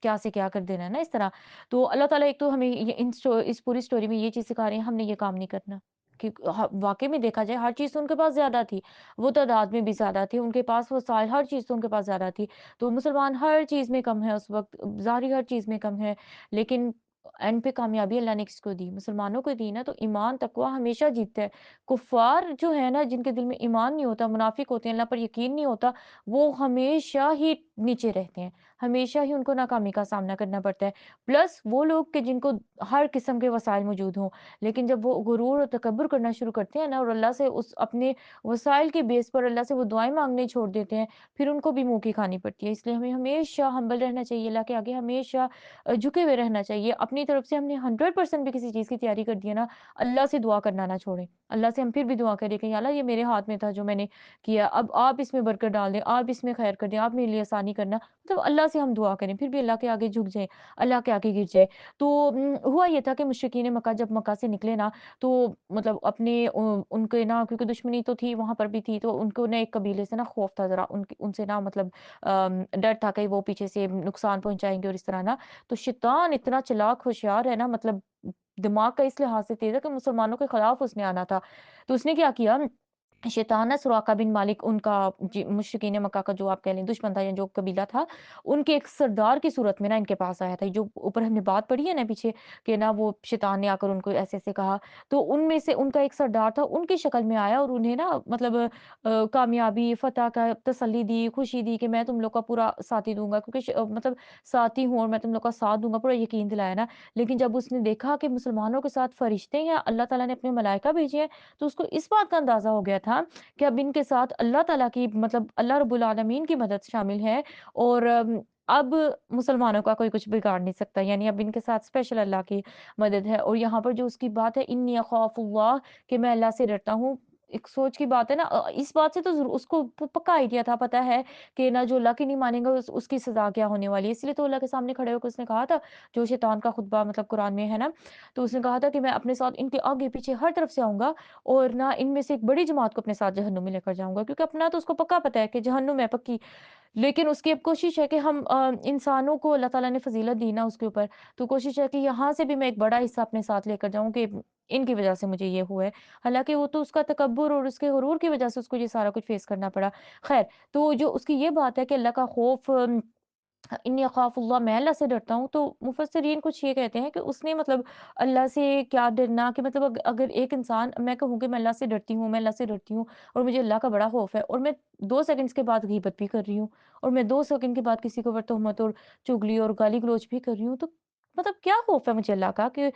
क्या से क्या कर देना है ना, इस तरह। तो अल्लाह ताला एक तो हमें ये इस पूरी स्टोरी में ये चीज़ सिखा रहे हैं, हमने ये काम नहीं करना। कि वाक़ई में देखा जाए हर चीज़ तो उनके पास ज़्यादा थी, वो तादाद में भी ज़्यादा थे, उनके पास वसाइल, हर चीज़ तो उनके पास ज़्यादा थी। तो मुसलमान हर चीज़ में कम है उस वक़्त, ज़ाहिरी हर चीज़ में कम है, लेकिन एंड पे कामयाबी अल्लाह ने किसको दी? मुसलमानों को दी ना, तो ईमान तकवा हमेशा जीतता है। कुफ़ार जो है ना, जिनके दिल में ईमान नहीं होता, मुनाफ़िक होते हैं, अल्लाह पर यकीन नहीं होता, वो हमेशा ही नीचे रहते हैं, हमेशा ही उनको नाकामी का सामना करना पड़ता है। प्लस वो लोग कि जिनको हर किस्म के वसाइल मौजूद हों, लेकिन जब वो गुरूर और तकब्बुर करना शुरू करते हैं ना, और अल्लाह से उस अपने वसाइल के बेस पर अल्लाह से वो दुआएँ माँगने छोड़ देते हैं, फिर उनको भी मुँह की खानी पड़ती है। इसलिए हमें हमेशा हम्बल रहना चाहिए, अल्लाह के आगे हमेशा झुके हुए रहना चाहिए। अपनी तरफ से हमने 100% भी किसी चीज़ की तैयारी कर दी है ना, अल्लाह से दुआ करना ना छोड़ें। अल्लाह से हम फिर भी दुआ करें कि या अल्लाह ये मेरे हाथ में था जो मैंने किया, अब आप इसमें बरकत डाल दें, आप इसमें खैर कर दें, आप मेरे लिए आसानी करना। मतलब अल्लाह से हम दुआ करें, फिर भी अल्लाह के आगे झुक जाएँ, अल्लाह के आगे गिर जाएँ। तो हुआ ये था कि मुशरिकीन मक्का जब मक्का से निकले ना, तो मतलब अपने उनके ना, क्योंकि दुश्मनी तो थी वहाँ पर भी थी, तो उनको ना एक कबीले से ना खौफ था ज़रा, उनके उनसे ना मतलब डर था कहीं वो पीछे से नुकसान पहुँचाएँगे और इस तरह ना। तो शैतान इतना चालाक होशियार है ना, मतलब दिमाग का इस लिहाज से तेज़ है कि मुसलमानों के खिलाफ उसने आना था। तो उसने क्या किया, शैतान ना सुराका बिन मालिक उनका जी मुशरिकीन मक्का का जो आप कह लें दुश्मन था या जो कबीला था, उनके एक सरदार की सूरत में ना इनके पास आया था। जो ऊपर हमने बात पढ़ी है ना पीछे कि ना वो शैतान ने आकर उनको ऐसे-ऐसे कहा, तो उनमें से उनका एक सरदार था, उनकी शक्ल में आया और उन्हें ना मतलब कामयाबी, फ़तह का तसल्ली दी, खुशी दी कि मैं तुम लोग का पूरा साथी दूँगा क्योंकि मतलब साथी हूँ और मैं तुम लोग का साथ दूँगा, पूरा यकीन दिलाया ना। लेकिन जब उसने देखा कि मुसलमानों के साथ फरिश्ते हैं, अल्लाह ताला ने अपने मलाइका भेजे हैं, तो उसको इस बात का अंदाज़ा हो गया था कि अब इनके साथ अल्लाह ताला की मतलब अल्लाह रब्बुल आलमीन की मदद शामिल है और अब मुसलमानों का कोई कुछ बिगाड़ नहीं सकता। यानी अब इनके साथ स्पेशल अल्लाह की मदद है और यहाँ पर जो उसकी बात है इन्नी अख़ाफ़ुल्लाह कि मैं अल्लाह से डरता हूँ। एक सोच की बात है ना इस बात से तो ज़रूर उसको पक्का आइडिया था, पता है कि ना जो अल्लाह की नहीं मानेगा उसकी सज़ा क्या होने वाली है। इसलिए तो अल्लाह के सामने खड़े होकर उसने कहा था, जो शैतान का खुतबा मतलब कुरान में है ना, तो उसने कहा था कि मैं अपने साथ इनके आगे-पीछे हर तरफ से आऊँगा और ना इनमें से एक बड़ी जमात को अपने साथ जहन्नुम में लेकर जाऊँगा क्योंकि अपना तो उसको पक्का पता है कि जहन्नुम है पक्की। लेकिन उसकी अब कोशिश है कि हम इंसानों को अल्लाह ताला ने फ़ज़ीलत दी ना उसके ऊपर, तो कोशिश है कि यहाँ से भी मैं एक बड़ा हिस्सा अपने साथ लेकर जाऊँ कि इनकी वज़ह से मुझे ये हुआ है। हालाँकि वो तो उसका तकब्बुर और उसके गुरूर की वज़ह से उसको ये सारा कुछ फ़ेस करना पड़ा। ख़ैर, तो जो उसकी ये बात है कि अल्लाह का ख़ौफ़ इन्नी अख़ाफ़ुल्लाह मैं अल्लाह से डरता हूँ, तो मुफ़स्सिरीन कुछ ये कहते हैं कि उसने मतलब अल्लाह से क्या डरना कि मतलब अगर एक इंसान मैं कहूँ कि मैं अल्लाह से डरती हूँ, मैं अल्लाह से डरती हूँ और मुझे अल्लाह का बड़ा ख़ौफ़ है और मैं 2 सेकंड्स के बाद ग़ीबत भी कर रही हूँ और मैं 2 सेकंड के बाद किसी के ऊपर तोहमत और चुगली और गाली-गलौच भी कर रही हूँ, तो मतलब क्या ख़ौफ़ है मुझे अल्लाह का कि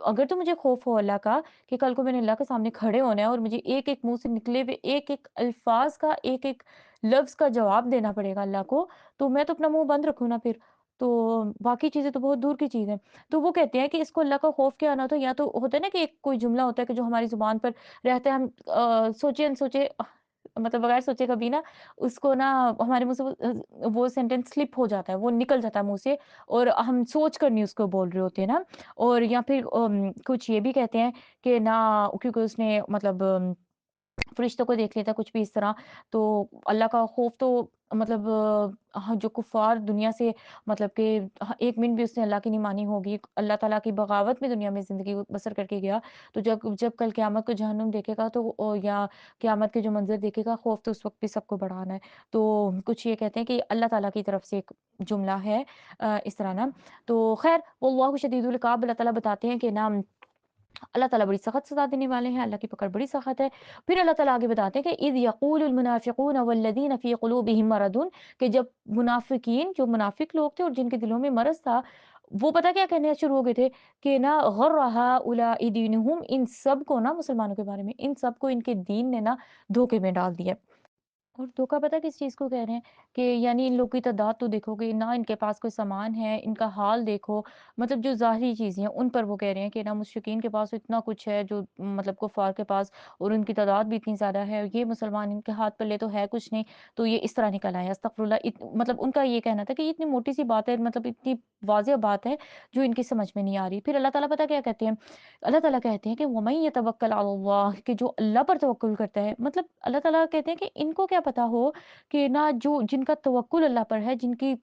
अगर तो मुझे ख़ौफ़ हो अल्लाह का कि कल को मैंने अल्लाह के सामने खड़े होना है और मुझे एक-एक मुँह से निकले हुए एक-एक अल्फ़ाज़ का, एक-एक लफ़्ज़ का जवाब देना पड़ेगा अल्लाह को, तो मैं तो अपना मुँह बंद रखूँ ना फिर। तो बाकी चीज़ें तो बहुत दूर की चीज़ है। तो वो कहते हैं कि इसको अल्लाह का खौफ क्या आना था या तो होता है ना कि एक कोई जुमला होता है कि जो हमारी ज़ुबान पर रहता है हम सोचे अनसोचे मतलब बगैर सोचे कभी ना उसको ना हमारे मुँह से वो सेंटेंस स्लिप हो जाता है, वो निकल जाता है मुँह से और हम सोच कर नहीं उसको बोल रहे होते हैं ना। और या फिर कुछ ये भी कहते हैं कि ना क्योंकि उसने मतलब फ़रिश्तों को देख लेता कुछ भी इस तरह, तो अल्लाह का ख़ौफ़ तो मतलब हाँ, जो कुफ़ार दुनिया से मतलब कि एक मिनट भी उसने अल्लाह की नहीं मानी होगी, अल्लाह ताला की बग़ावत में दुनिया में ज़िंदगी बसर करके गया, तो जब जब कल क़यामत को जहन्नुम देखेगा तो या क़यामत के जो मंज़र देखेगा, ख़ौफ़ तो उस वक़्त भी सबको बढ़ाना है। तो कुछ ये कहते हैं कि अल्लाह ताला की तरफ से एक जुमला है इस तरह ना। तो ख़ैर वल्लाहु शदीदुल इक़ाब अल्लाह ताला बताते हैं कि ना अल्लाह ताला बड़ी सख़्त सज़ा देने वाले हैं, अल्लाह की पकड़ बड़ी सख़्त है। फिर अल्लाह ताला आगे बताते हैं कि इज़ यक़ूलुल मुनाफ़िक़ून वल्लज़ीना फ़ी क़ुलूबिहिम मरदुन कि जब मुनाफ़िकीन जो मुनाफ़िक लोग थे और जिनके दिलों में मरज़ था, वो पता क्या कहने शुरू हो गए थे कि ना गर्र हाउलाइ दीनुहुम इन सब को ना मुसलमानों के बारे में, इन सब को इनके दीन ने ना धोखे में डाल दिया। और धोखा पता है किस चीज़ को कह रहे हैं? कि यानी इन लोग की तादाद तो देखोगे ना इनके पास कोई सामान है, इनका हाल देखो, मतलब जो ज़ाहिरी चीज़ें हैं उन पर वो कह रहे हैं कि ना मुशरिकीन के पास तो इतना कुछ है जो मतलब कुफ़ार के पास और उनकी तादाद भी इतनी ज़्यादा है, ये मुसलमान इनके हाथ पल्ले तो है कुछ नहीं, तो ये इस तरह निकल आए अस्तगफिरुल्लाह मतलब उनका ये कहना था कि ये इतनी मोटी-सी बात है मतलब इतनी वाज़िह बात है जो इनकी समझ में नहीं आ रही। फिर अल्लाह ताला पता क्या कहते हैं? अल्लाह ताला कहते हैं कि वमन यतवक्कल अल्लाह कि जो अल्लाह पर तवक्कुल करता है मतलब अल्लाह ताला कहते हैं कि इनको क्या पता हो कि ना जो जिनका तवक्कुल अल्लाह पर है, जिनकी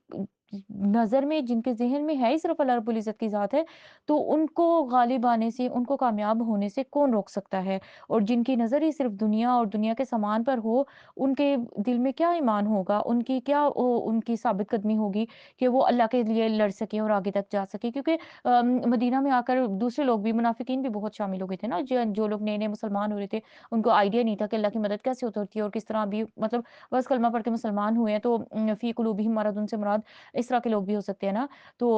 नज़र में, जिनके ज़हन में है ही सिर्फ़ अल्लाह रब्बुल इज़्ज़त की ज़ात है, तो उनको गालिब आने से, उनको कामयाब होने से कौन रोक सकता है? और जिनकी नज़र ही सिर्फ़ दुनिया और दुनिया के सामान पर हो, उनके दिल में क्या ईमान होगा? उनकी क्या उनकी साबित कदमी होगी कि वो अल्लाह के लिए लड़ सकें और आगे तक जा सकें? क्योंकि मदीना में आकर दूसरे लोग भी मुनाफ़िकीन भी बहुत शामिल हो गए थे ना, जो लोग नए-नए मुसलमान हो रहे थे, उनको आइडिया नहीं था कि अल्लाह की मदद कैसे उतरती है और किस तरह अभी मतलब बस कलमा पढ़ के मुसलमान हुए हैं तो फ़ी कुलूबिहिम मरदुन से मुराद इस तरह के लोग भी हो सकते हैं ना। तो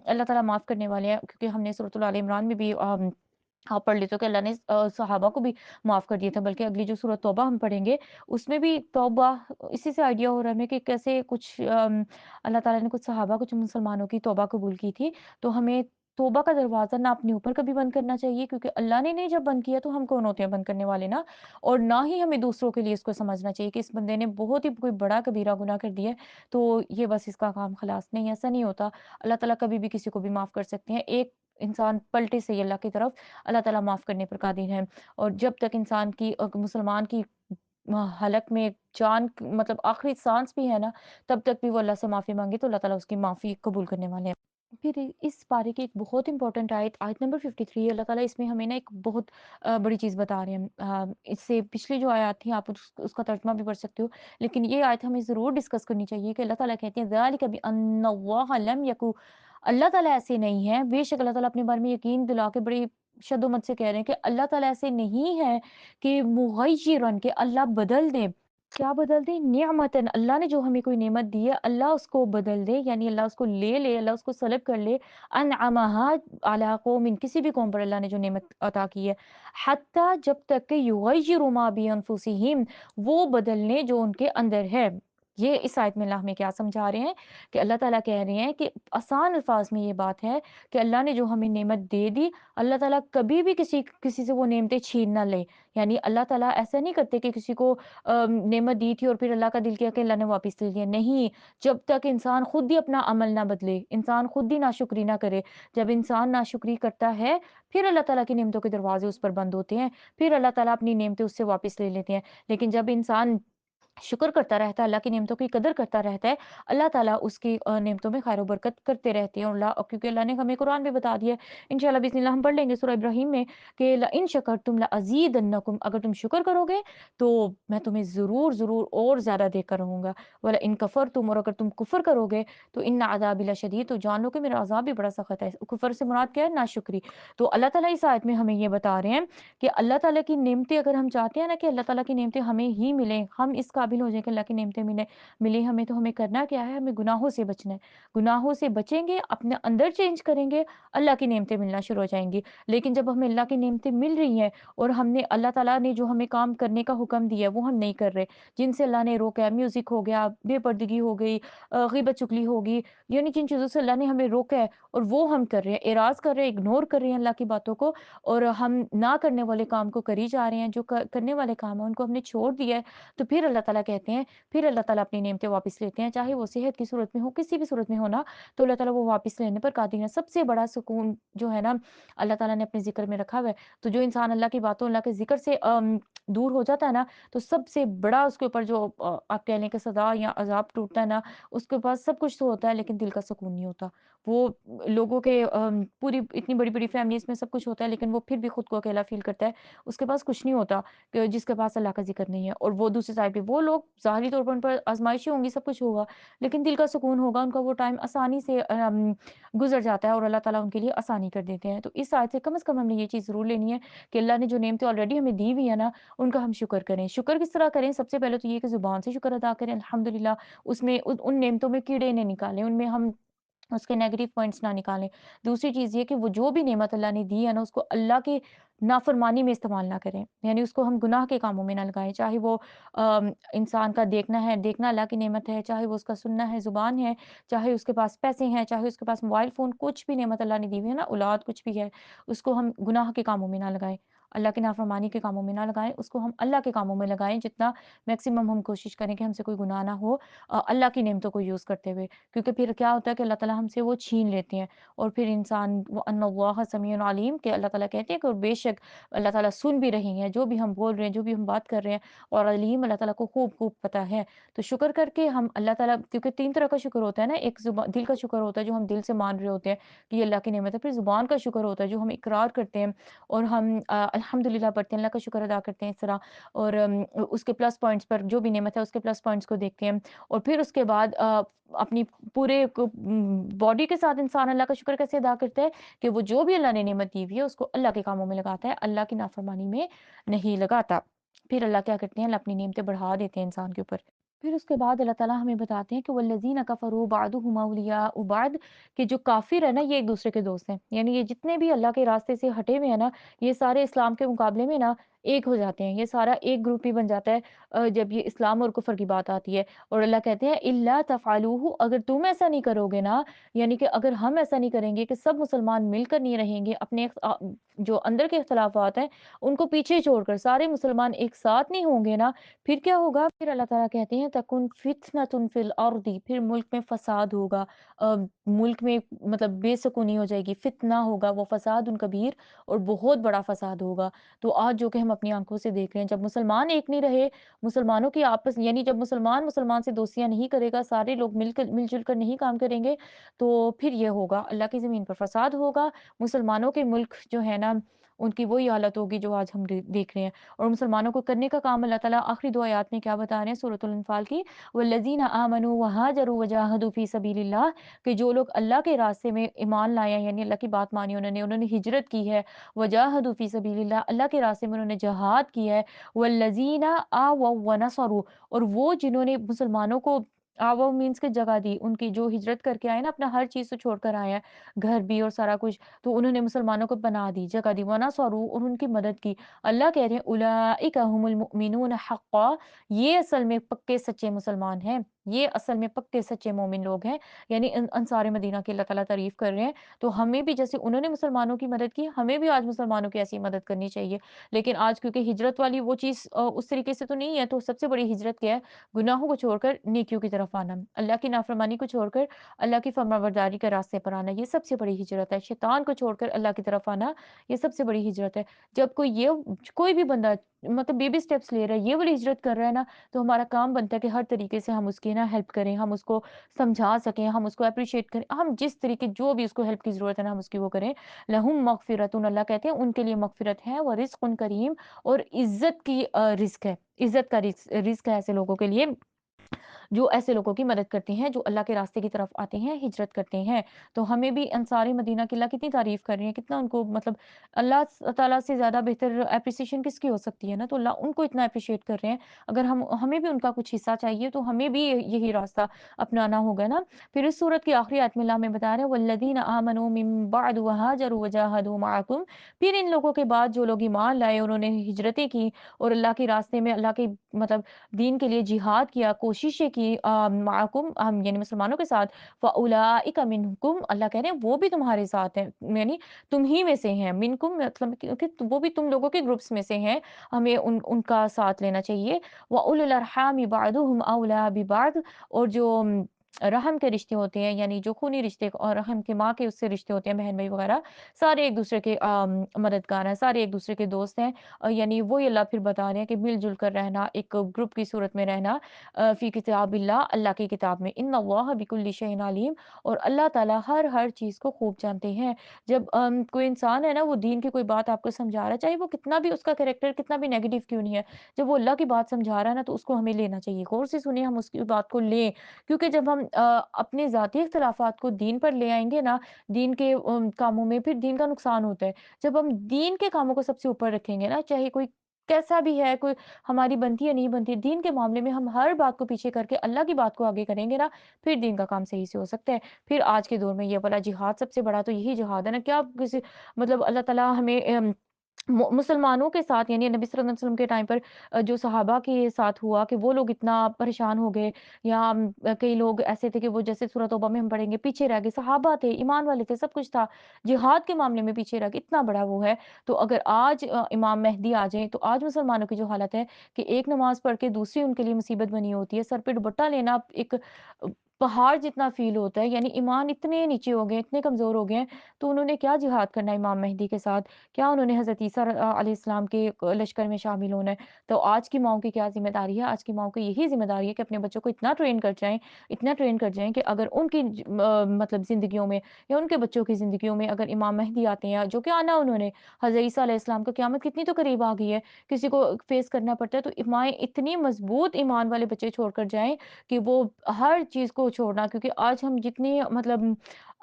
अल्लाह ताला माफ़ करने वाले हैं क्योंकि हमने सूरतुल आल इमरान में भी आप पढ़ लेते हो कि अल्लाह ने सहाबा को भी माफ़ कर दिया था, बल्कि अगली जो सूरत तौबा हम पढ़ेंगे, उसमें भी तौबा इसी से आइडिया हो रहा है हमें कि कैसे कुछ अल्लाह ताला ने कुछ सहाबा, कुछ मुसलमानों की तौबा कबूल की थी। तो हमें तौबा का दरवाज़ा ना अपने ऊपर कभी बंद करना चाहिए क्योंकि अल्लाह ने नहीं जब बंद किया तो हम कौन होते हैं बंद करने वाले ना। और ना ही हमें दूसरों के लिए इसको समझना चाहिए कि इस बंदे ने बहुत ही कोई बड़ा कबीरा गुनाह कर दिया है, तो ये बस इसका काम खलास नहीं, ऐसा नहीं होता। अल्लाह ताला कभी भी किसी को भी माफ़ कर सकते हैं। एक इंसान पलटे से ही अल्लाह की तरफ, अल्लाह ताला माफ़ करने पर कादिर है। और जब तक इंसान की मुसलमान की हलक में जान मतलब आखिरी साँस भी है ना, तब तक भी वो अल्लाह से माफ़ी माँगे तो अल्लाह ताला उसकी माफ़ी कबूल करने वाले हैं। फिर इस पारे की एक बहुत इंपॉर्टेंट आयत आयत नंबर 53 अल्लाह ताला इसमें हमें ना एक बहुत बड़ी चीज़ बता रहे हैं। इससे पिछली जो आयत थी आप उसका तर्जुमा भी पढ़ सकते हो। लेकिन ये आयत हमें ज़रूर डिस्कस करनी चाहिए कि अल्लाह ताला कहते हैं ज़ालिका बिअन्नल्लाह लम यकु अल्लाह ताला ऐसे नहीं है। बेशक अल्लाह ताला अपने बारे में यकीन दिला के बड़ी शद्दोमत से कह रहे हैं कि अल्लाह ताला ऐसे नहीं है कि मुग़य्यिरन के अल्लाह बदल दे। क्या बदल दे? निअमतन अल्लाह ने जो हमें कोई नेमत दी है, अल्लाह उसको बदल दे यानी अल्लाह उसको ले ले, अल्लाह उसको सलब कर ले। अनअमहा अला कौमिन किसी भी कौम पर अल्लाह ने जो नेमत अता की है। हत्ता जब तक कि युगय्यिरु मा बिअनफुसिहिम वो बदलने जो उनके अंदर है। ये इस आयत में अल्लाह हमें क्या समझा रहे हैं कि अल्लाह ताला कह रहे हैं कि आसान अल्फाज में ये बात है कि अल्लाह ने जो हमें नेमत दे दी, अल्लाह ताला कभी भी किसी किसी से वो नेमतें छीन ना ले। यानी अल्लाह ताला ऐसा नहीं करते कि किसी को नेमत दी थी और फिर अल्लाह का दिल किया कि अल्लाह ने वापस ले लिया। नहीं, जब तक इंसान खुद ही अपना अमल ना बदले, इंसान खुद ही नाशुक्री ना करे। जब इंसान नाशुक्री करता है, फिर अल्लाह ताला की नेमतों के दरवाज़े उस पर बंद होते हैं। फिर अल्लाह ताला अपनी नेमतें उससे वापस ले लेते हैं। लेकिन जब इंसान शुक्र करता रहता है, अल्लाह की नेमतों की कदर करता रहता है, अल्लाह ताला उसकी नेमतों में खैर बरकत करते रहते हैं और क्योंकि अल्लाह ने हमें कुरान में बता दिया है, इंशाअल्लाह बिस्मिल्लाह हम पढ़ लेंगे सूरह इब्राहीम में कि लइन शकरतुम लअज़ीदन्नकुम अगर तुम शुक्र करोगे, तो मैं तुम्हें ज़रूर और ज़्यादा देकर रहूँगा। वला इन कफ़रतुम और अगर तुम कुफ़्र करोगे, तो इन्ना अज़ाबी लशदीद तो जान लो कि मेरा अज़ाब भी बड़ा सख़्त है। कुफ़्र से मुराद क्या है? नाशुक्री। तो अल्लाह ताला इस आयत में हमें ये बता रहे हैं कि अल्लाह ताला की नेमतें अगर हम चाहते हैं ना कि अल्लाह ताला की नेमतें हमें ही मिलें, हम इस काबिल हो जाएँ कि अल्लाह की नेमतें मिले हमें तो हमें करना क्या है? हमें गुनाहों से बचना है। गुनाहों से बचेंगे, अपने अंदर चेंज करेंगे, अल्लाह की नेमतें मिलना शुरू हो जाएँगी। लेकिन जब हमें अल्लाह की नेमतें मिल रही हैं और हमने अल्लाह ताला ने जो हमें काम करने का हुक्म दिया है, वो हम नहीं कर रहे, जिनसे अल्लाह ने रोका है, म्यूज़िक हो गया, बेपर्दगी हो गई, ग़ीबत चुगली होगी, यानी जिन चीज़ों से अल्लाह ने हमें रोका है और वो हम कर रहे हैं, एराज़ कर रहे हैं, इग्नोर कर रहे हैं अल्लाह की बातों को और हम ना करने वाले काम को करी जा रहे हैं, जो करने वाले काम हैं उनको हमने छोड़ दिया है, तो फिर अल्लाह ताला कहते हैं, फिर अल्लाह ताला अपनी नेमतें वापस लेते हैं, चाहे वो सेहत की सूरत में हो, किसी भी सूरत में हो ना, तो अल्लाह ताला वो वापस लेने पर कादिर है। सबसे बड़ा सुकून जो है ना, अल्लाह ताला ने अपने ज़िक्र में रखा हुआ है, तो जो इंसान अल्लाह की बातों, अल्लाह के ज़िक्र से दूर हो जाता है ना, तो सबसे बड़ा उसके ऊपर जो आप कह लें कि सज़ा या अज़ाब टूटता है ना, उसके पास सब कुछ तो होता है लेकिन दिल का सुकून नहीं होता। वो लोगों के पूरी इतनी बड़ी-बड़ी फैमिलीज़ में सब कुछ होता है, लेकिन वो फिर भी खुद को अकेला फ़ील करता है। उसके पास कुछ नहीं होता कि जिसके पास अल्लाह का ज़िक्र नहीं है और वो दूसरी साइड पे वो लोग ज़ाहिरी तौर पर उन पर आज़माइशें होंगी, सब कुछ होगा, लेकिन दिल का सुकून होगा, उनका वो टाइम आसानी से गुज़र जाता है और अल्लाह ताला उनके लिए आसानी कर देते हैं। तो इस आयत से कम से कम हमने ये चीज़ ज़रूर लेनी है कि अल्लाह ने जो नेमतें ऑलरेडी हमें दी हुई है ना, उनका हम शुक्र करें। शुक्र किस तरह करें? सबसे पहले तो ये कि ज़ुबान से शुक्र अदा करें, अल्हम्दुलिल्लाह, उसमें उन नेमतों में कीड़े नहीं निकालें, उनमें हम उसके नेगेटिव पॉइंट्स ना निकालें। दूसरी चीज़ ये कि वो जो भी नेमत अल्लाह ने दी है ना, उसको अल्लाह की नाफ़रमानी में इस्तेमाल ना करें। यानी उसको हम गुनाह के कामों में ना लगाएँ। चाहे वो इंसान का देखना है, देखना अल्लाह की नेमत है, चाहे वो उसका सुनना है, ज़ुबान है, चाहे उसके पास पैसे हैं, चाहे उसके पास मोबाइल फ़ोन, कुछ भी नेमत अल्लाह ने दी हुई है ना, औलाद कुछ भी है, उसको हम गुनाह के कामों में ना लगाएँ। अल्लाह की नाफ़रमानी के कामों में ना लगाएँ, उसको हम अल्लाह के कामों में लगाएँ, जितना मैक्सिमम हम कोशिश करें कि हमसे कोई गुनाह ना हो अल्लाह की नेमतों को यूज़ करते हुए। क्योंकि फिर क्या होता है कि अल्लाह ताला हमसे वो छीन लेते हैं और फिर इंसान वो अन्नल्लाह समीउन अलीम के अल्लाह ताला कहते हैं कि और बेशक अल्लाह ताला सुन भी रही हैं, जो भी हम बोल रहे हैं, जो भी हम बात कर रहे हैं और अलीम अल्लाह ताला को खूब-खूब पता है। तो शुक्र करके हम अल्लाह ताला क्योंकि 3 तरह का शुक्र होता है ना, एक दिल का शुक्र होता है जो हम दिल से मान रहे होते हैं कि ये अल्लाह की नेमत है, फिर ज़ुबान का शुक्र होता है जो हम इकरार करते हैं और हम अल्हम्दुलिल्लाह पढ़ते हैं, अल्लाह का शुक्र अदा करते हैं इस तरह और उसके प्लस पॉइंट्स पर जो भी नेमत है उसके प्लस पॉइंट्स को देखते हैं और फिर उसके बाद अपनी पूरे बॉडी के साथ इंसान अल्लाह का शुक्र कैसे अदा करता है कि वो जो भी अल्लाह ने नेमत दी हुई है उसको अल्लाह के कामों में लगाता है, अल्लाह की नाफ़रमानी में नहीं लगाता। फिर अल्लाह क्या करते हैं, अल्लाह अपनी नेमतें बढ़ा देते हैं इंसान के ऊपर। फिर उसके बाद अल्लाह ताला हमें बताते हैं कि वल्लज़ीना कफ़रू बअदुहुम औलियाउ बअद कि जो काफ़िर है ना, ये एक-दूसरे के दोस्त हैं। यानी ये जितने भी अल्लाह के रास्ते से हटे हुए हैं ना, ये सारे इस्लाम के मुकाबले में ना एक हो जाते हैं। ये सारा एक ग्रुप ही बन जाता है जब ये इस्लाम और कुफ़र की बात आती है। और अल्लाह कहते हैं इल्ला तफ़अलूहु अगर तुम ऐसा नहीं करोगे ना, यानी कि अगर हम ऐसा नहीं करेंगे कि सब मुसलमान मिलकर नहीं रहेंगे, अपने जो अंदर के इख्तिलाफ़ात हैं, उनको पीछे छोड़कर सारे मुसलमान एक साथ नहीं होंगे ना, फिर क्या होगा? फिर अल्लाह ताला कहते हैं तकुन फ़ित्नतुन फ़िल अर्दि फिर मुल्क में फ़साद होगा। मुल्क में मतलब बेसुकूनी हो जाएगी, फ़ितना होगा, वो फ़सादुन कबीर और बहुत बड़ा फ़साद होगा। तो आज जो कि हम हम अपनी आँखों से देख रहे हैं। जब मुसलमान एक नहीं रहे, मुसलमानों की आपस यानी जब मुसलमान मुसलमान से दोस्तियाँ नहीं करेगा, सारे लोग मिल-जुल कर नहीं काम करेंगे, तो फिर ये होगा, अल्लाह की ज़मीन पर फ़साद होगा। मुसलमानों के मुल्क जो है ना, उनकी वही हालत होगी जो आज हम देख रहे हैं। और मुसलमानों को करने का काम अल्लाह ताला आखिरी 2 आयत में क्या बता रहे हैं सूरतुल अनफ़ाल की, वल्लज़ीना आमनू व हाजरू व जाहदू फ़ी सबीलिल्लाह, कि जो लोग अल्लाह के रास्ते में ईमान लाए हैं, यानी अल्लाह की बात मानी उन्होंने, उन्होंने हिजरत की है, व जाहदू फ़ी सबीलिल्लाह, अल्लाह के रास्ते में उन्होंने जिहाद की है, वल्लज़ीना आवव व नसरू, और वो जिन्होंने मुसलमानों को आवव मीन्स कि जगह दी, उनकी जो हिजरत करके आए ना, अपना हर चीज़ तो छोड़कर आए हैं, घर भी और सारा कुछ, तो उन्होंने मुसलमानों को पनाह दी, जगह दी, व नसरू, और उनकी मदद की। अल्लाह कह रहे हैं उलाइका हुमुल मुमिनून हक़्क़ा, ये असल में पक्के सच्चे मुसलमान हैं, ये असल में पक्के सच्चे मोमिन लोग हैं, यानी अंसार मदीना की अल्लाह ताला तारीफ़ कर रहे हैं। तो हमें भी जैसे उन्होंने मुसलमानों की मदद की, हमें भी आज मुसलमानों की ऐसी मदद करनी चाहिए। लेकिन आज क्योंकि हिजरत वाली वो चीज़ उस तरीके से तो नहीं है, तो सबसे बड़ी हिजरत क्या है? गुनाहों को छोड़कर नेकियों की तरफ आना, अल्लाह की नाफ़रमानी को छोड़कर अल्लाह की फ़रमाबरदारी के रास्ते पर आना, ये सबसे बड़ी हिजरत है। शैतान को छोड़कर अल्लाह की तरफ आना, ये सबसे बड़ी हिजरत है। जब कोई भी बंदा मतलब बेबी स्टेप्स ले रहा है, ये वाली हिजरत कर रहा है ना, तो हमारा काम बनता है कि हर तरीके से हम उसकी ना हेल्प करें, हम उसको समझा सकें, हम उसको एप्रिशिएट करें, हम जिस तरीके जो भी उसको हेल्प की ज़रूरत है ना, हम उसकी वो करें। लहुम मगफ़िरतुन, अल्लाह कहते हैं उनके लिए मगफ़िरत है, व रिज़्क़ुन करीम, और इज़्ज़त की रिज़्क है, इज़्ज़त का रिज़्क है ऐसे लोगों के लिए जो ऐसे लोगों की मदद करते हैं, जो अल्लाह के रास्ते की तरफ आते हैं, हिजरत करते हैं। तो हमें भी अंसार मदीना की अल्लाह कितनी तारीफ़ कर रही है, कितना उनको मतलब अल्लाह ताला से ज़्यादा बेहतर एप्रिसिएशन किसकी हो सकती है ना, तो अल्लाह उनको इतना एप्रिशिएट कर रहे हैं। अगर हमें भी उनका कुछ हिस्सा चाहिए, तो हमें भी यही रास्ता अपनाना होगा ना। फिर इस सूरत की आखिरी आयत में अल्लाह हमें बता रहे हैं, वल्लज़ीना आमनू मिन बअद व हाजरू व जाहदू मअकुम, फिर इन लोगों के बाद जो लोग ईमान लाए, उन्होंने हिजरतें की और अल्लाह के रास्ते में अल्लाह के मतलब दीन के लिए जिहाद किया, कोशिशें की माअकुम, हम यानी मुसलमानों के साथ, फ़उलाइका मिनकुम, अल्लाह कह रहे हैं वो भी तुम्हारे साथ हैं, यानी तुम ही में से हैं, मिनकुम मतलब कि वो भी तुम लोगों के ग्रुप्स में से हैं, हमें उनका साथ लेना चाहिए। व उलुल अरहामि बअदुहुम औला बिबअद, और जो रहम के रिश्ते होते हैं, यानी जो खूनी रिश्ते और रहम के माँ के उससे रिश्ते होते हैं, बहन-भाई वगैरह, सारे एक-दूसरे के मददगार हैं, सारे एक-दूसरे के दोस्त हैं। यानी वही अल्लाह फिर बता रहे हैं कि मिल-जुल कर रहना, एक ग्रुप की सूरत में रहना, फ़ी किताबिल्लाह, अल्लाह की किताब में, इन्नल्लाह बिकुल्लि शैइन अलीम, और अल्लाह ताला हर चीज़ को खूब जानते हैं। जब कोई इंसान है ना, वो दीन की कोई बात आपको समझा रहा है, चाहे वो कितना भी उसका कैरेक्टर कितना भी नेगेटिव क्यों नहीं है, जब वो अल्लाह की बात समझा रहा है ना, तो उसको हमें लेना चाहिए, गौर से सुनें, हम उसकी बात को लें। क्योंकि जब हम अपने ज़ाती इख्तिलाफ़ात को दीन पर ले आएँगे ना, दीन के कामों में, फिर दीन का नुकसान होता है। जब हम दीन के कामों को सबसे ऊपर रखेंगे ना, चाहे कोई कैसा भी है, कोई हमारी बनती है नहीं बनती, दीन के मामले में हम हर बात को पीछे करके अल्लाह की बात को आगे करेंगे ना, फिर दीन का काम सही से हो सकता है। फिर आज के दौर में ये वाला जिहाद सबसे बड़ा तो यही जिहाद है ना, क्या किसी मतलब अल्लाह ताला हमें मुसलमानों के साथ यानी नबी सल्लल्लाहु अलैहि वसल्लम के टाइम पर जो सहाबा के साथ हुआ कि वो लोग इतना परेशान हो गए, या कई लोग ऐसे थे कि वो जैसे सूरह तौबा में हम पढ़ेंगे पीछे रह गए, सहाबा थे, ईमान वाले थे, सब कुछ था, जिहाद के मामले में पीछे रह गए, इतना बड़ा वो है। तो अगर आज इमाम मेहदी आ जाएँ, तो आज मुसलमानों की जो हालत है कि एक नमाज़ पढ़ के दूसरी उनके लिए मुसीबत बनी होती है, सर पे दुपट्टा लेना एक पहाड़ जितना फ़ील होता है, यानी ईमान इतने नीचे हो गए, इतने कमज़ोर हो गए हैं, तो उन्होंने क्या जिहाद करना है इमाम मेहदी के साथ? क्या उन्होंने हज़रत ईसा अलैहिस्सलाम के लश्कर में शामिल होना है? तो आज की माँओं की क्या ज़िम्मेदारी है? आज की माँओं की यही ज़िम्मेदारी है कि अपने बच्चों को इतना ट्रेन कर जाएँ, इतना ट्रेन कर जाएँ कि अगर उनकी मतलब ज़िंदगियों में या उनके बच्चों की ज़िंदगियों में अगर इमाम मेहदी आते हैं, जो कि आना उन्होंने, हज़रत ईसा अलैहिस्सलाम को क़यामत कितनी तो करीब आ गई है, किसी को फ़ेस करना पड़ता है, तो माएँ इतनी मज़बूत ईमान वाले बच्चे छोड़कर जाएँ कि वो हर चीज़ को छोड़ना, क्योंकि आज हम जितने मतलब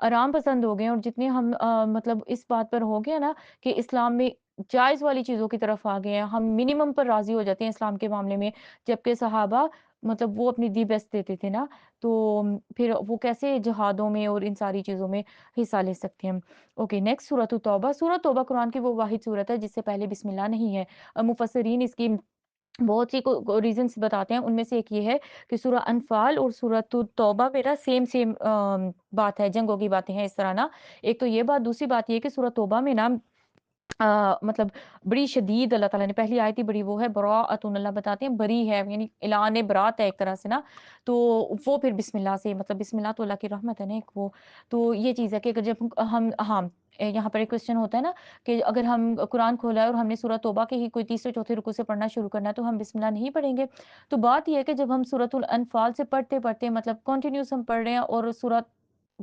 आराम पसंद हो गए हैं और जितने हम मतलब इस बात पर हो गए ना कि इस्लाम में जायज़ वाली चीज़ों की तरफ आ गए हैं। हम मिनिमम पर राज़ी हो जाते हैं इस्लाम के मामले में, जबकि सहाबा मतलब वो अपनी दी बेस्ट देते थे ना, तो फिर वो कैसे जिहादों में और इन सारी चीज़ों में हिस्सा ले सकते हैं। ओके, नेक्स्ट सूरत तौबा। सूरत तौबा कुरान की वो वाहिद सूरत है जिससे पहले बिस्मिल्लाह नहीं है। मुफस्सिरीन इसकी बहुत सी को रीज़न्स बताते हैं, उनमें से एक ये है कि सूरह अनफ़ाल और सूरत तौबा में ना सेम बात है, जंगों की बातें हैं इस तरह ना। एक तो ये बात, दूसरी बात ये है कि सूरह तौबा में ना मतलब बड़ी शदीद अल्लाह ताला ने पहली आयत ही बड़ी वो है बराअतुन अल्लाह बताते हैं बरी है यानी ऐलान बरात है एक तरह से ना। तो वो फिर बिस्मिल्लाह से मतलब बिस्मिल्लाह तो अल्लाह की रहमत है ना एक वो। तो ये चीज़ है कि अगर जब हम हाँ, यहाँ पर एक क्वेश्चन होता है ना कि अगर हम कुरान खोला है और हमने सूरह तौबा के ही कोई तीसरे चौथे रुकू से पढ़ना शुरू करना है तो हम बिस्मिल्लाह नहीं पढ़ेंगे। तो बात ये है कि जब हम सूरतुल अनफ़ाल से पढ़ते-पढ़ते मतलब कंटिन्यूअस हम पढ़ रहे हैं और सूरत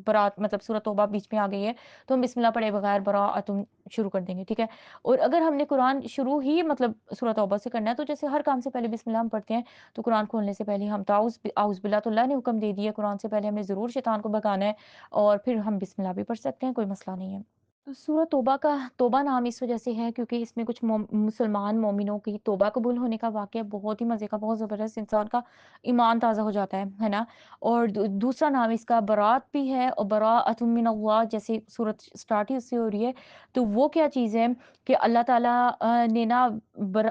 बरात मतलब सूरह तौबा बीच में आ गई है, तो हम बिस्मिल्लाह पढ़े बगैर बराअतुन शुरू कर देंगे, ठीक है? और अगर हमने कुरान शुरू ही मतलब सूरह तौबा से करना है, तो जैसे हर काम से पहले बिस्मिल्लाह हम पढ़ते हैं, तो कुरान खोलने से पहले हम औज़ बिल्लाह तो अल्लाह ने हुक्म दे दिया, कुरान से पहले हमने ज़रूर शैतान को भगाना है और फिर हम बिस्मिल्लाह भी पढ़ सकते हैं, कोई मसला नहीं है। तो सूरह तौबा का तौबा नाम इस वजह से है क्योंकि इसमें कुछ मुसलमान मोमिनों की तौबा कबूल होने का वाक़या बहुत ही मज़े का, बहुत ज़बरदस्त इंसान का ईमान ताज़ा हो जाता है ना? और दूसरा नाम इसका बरात भी है और बराअतुम मिनल्लाह जैसे सूरत स्टार्ट ही उससे हो रही है। तो वो क्या चीज़ है कि अल्लाह ताला ने ना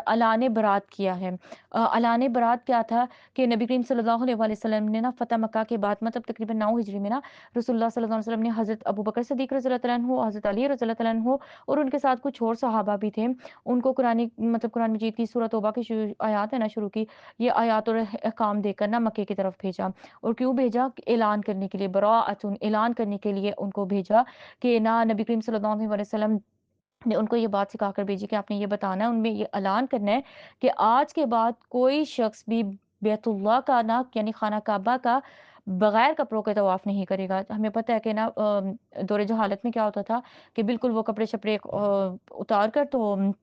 ऐलान बरात किया है। ऐलान बरात क्या था कि नबी करीम सल्लल्लाहु अलैहि वसल्लम ने ना फ़तह मक्का के बाद मतलब तकरीबन 9 हिजरी में ना रसूलुल्लाह सल्लल्लाहु अलैहि वसल्लम ने हज़रत अबू बकर सिद्दीक़ रज़ियल्लाहु तआला अन्हु, हज़रत अली रज़ियल्लाहु तआला अन्हु और उनके साथ कुछ और सहाबा भी थे। उनको कुरान मजीद की सूरह तौबा की आयत है ना शुरू की, ये आयत और अहकाम देकर ना मक्के की तरफ भेजा। और क्यों भेजा? ऐलान करने के लिए, बराअतुन ऐलान करने के लिए उनको भेजा कि ना नबी करीम सल्लल्लाहु अलैहि वसल्लम ने उनको ये बात सिखाकर भेजी कि आपने ये बताना है, उनमें ये ऐलान करना है कि आज के बाद कोई शख्स भी बैतुल्लाह का ना यानी खाना काबा का बगैर कपड़ों के तवाफ नहीं करेगा। हमें पता है कि ना दौरे जहालत में क्या होता था कि बिल्कुल वो कपड़े-शपड़े उतार कर तो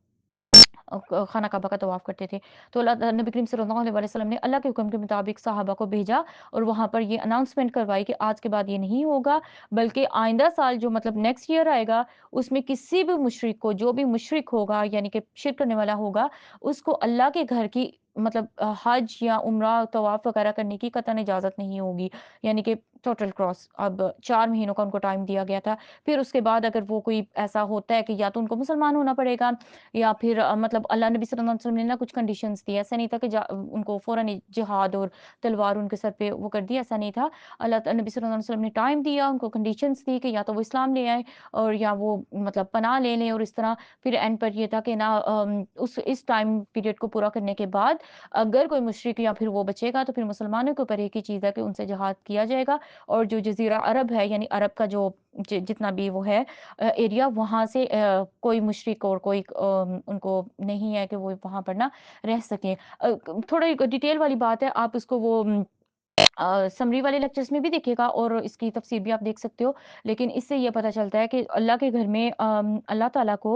खाना काबा का तवाफ करते थे। तो नबी करीम सल्लल्लाहु अलैहि वसल्लम ने अल्लाह के हुक्म के मुताबिक सहाबा को भेजा और वहाँ पर ये अनाउंसमेंट करवाई कि आज के बाद ये नहीं होगा, बल्कि आइंदा साल जो मतलब नेक्स्ट ईयर आएगा, उसमें किसी भी मुशरिक को जो भी मुशरिक होगा यानी कि शिर्क करने वाला होगा, उसको अल्लाह के घर की मतलब हज या उम्रा तवाफ वगैरह करने की कतई इजाज़त नहीं होगी। यानी कि टोटल क्रॉस अब 4 महीनों का उनको टाइम दिया गया था। फिर उसके बाद अगर वो कोई ऐसा होता है कि या तो उनको मुसलमान होना पड़ेगा या फिर मतलब अल्लाह नबी सल्लल्लाहु अलैहि वसल्लम ने ना कुछ कंडीशंस दी, ऐसा नहीं था कि उनको फ़ौरन ही जिहाद और तलवार उनके सर पे वो कर दी, ऐसा नहीं था। नबी सल्लल्लाहु अलैहि वसल्लम ने टाइम दिया, उनको कंडीशंस दी कि या तो वो इस्लाम ले आएँ और या वो मतलब पनाह ले लें और इस तरह फिर एंड पर ये था कि ना उस इस टाइम पीरियड को पूरा करने के बाद अगर कोई मुशरिक या फिर वो बचेगा तो फिर मुसलमानों के ऊपर एक ही चीज़ है कि उनसे जिहाद किया जाएगा और जो जज़ीरा अरब है यानी अरब का जो जितना भी वो है एरिया वहाँ से कोई मुशरिक और कोई उनको नहीं है कि वो वहाँ पर ना रह सकें। थोड़ा एक डिटेल वाली बात है, आप उसको वो समरी वाले लेक्चर्स में भी देखिएगा और इसकी तफसीर भी आप देख सकते हो। लेकिन इससे ये पता चलता है कि अल्लाह के घर में अल्लाह ताला को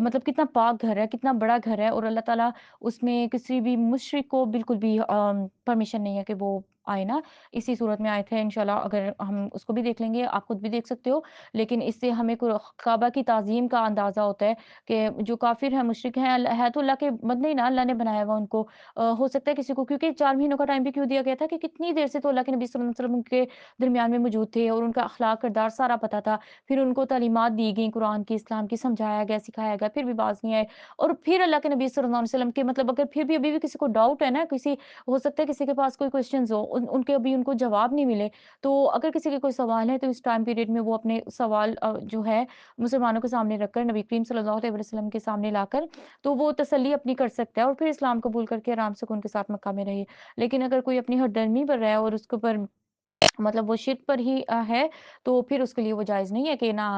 मतलब कितना पाक घर है, कितना बड़ा घर है और अल्लाह ताला उसमें किसी भी मुशरिक को बिल्कुल भी परमिशन नहीं है कि वो आए ना। इसी सूरत में आए थे इंशाल्लाह अगर हम उसको भी देख लेंगे, आप खुद भी देख सकते हो। लेकिन इससे हमें काबा की ताज़ीम का अंदाज़ा होता है कि जो काफ़िर हैं, मुशरिक हैं, है तो अल्लाह के बंदे ही ना, अल्लाह ने बनाया हुआ उनको। हो सकता है किसी को क्योंकि 4 महीनों का टाइम भी क्यों दिया गया था कि कितनी देर से तो अल्लाह के नबी सल्लल्लाहु अलैहि वसल्लम उनके दरमियान में मौजूद थे और उनका अखलाक किरदार सारा पता था। फिर उनको तालीमात दी गई कुरान की, इस्लाम की, समझाया गया, सिखाया गया, फिर भी बाज़ नहीं आए और फिर अल्लाह के नबी सल्लल्लाहु अलैहि वसल्लम के मतलब अगर फिर भी अभी भी किसी को डाउट है ना, किसी हो सकता है किसी के पास कोई क्वेश्चन्स हो, उनके अभी उनको जवाब नहीं मिले, तो अगर किसी के कोई सवाल है तो इस टाइम पीरियड में वो अपने सवाल जो है मुसलमानों के सामने रखकर नबी करीम सल्लल्लाहु अलैहि वसल्लम के सामने लाकर तो वो तसल्ली अपनी कर सकता है और फिर इस्लाम कबूल करके आराम से उनके साथ मक्का में रहे। लेकिन अगर कोई अपनी हरदर्मी पर रहा है और उसके ऊपर मतलब वो शिर्क पर ही है, तो फिर उसके लिए वो जायज़ नहीं है कि ना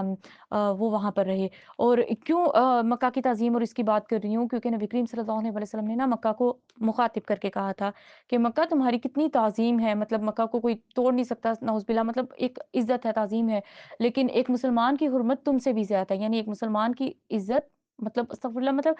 वो वहाँ पर रहे। और क्यों मक्का की ताज़ीम और इसकी बात कर रही हूँ क्योंकि नबी करीम सल्लल्लाहु अलैहि वसल्लम ने ना मक्का को मुख़ातिब करके कहा था कि मक्का तुम्हारी कितनी ताज़ीम है, मतलब मक्का को कोई तोड़ नहीं सकता नऊज़ुबिल्लाह मतलब एक इज़्ज़त है, ताज़ीम है। लेकिन एक मुसलमान की हुर्मत तुमसे भी ज़्यादा है, यानी एक मुसलमान की इज़्ज़त मतलब अस्तग़फ़िरुल्लाह मतलब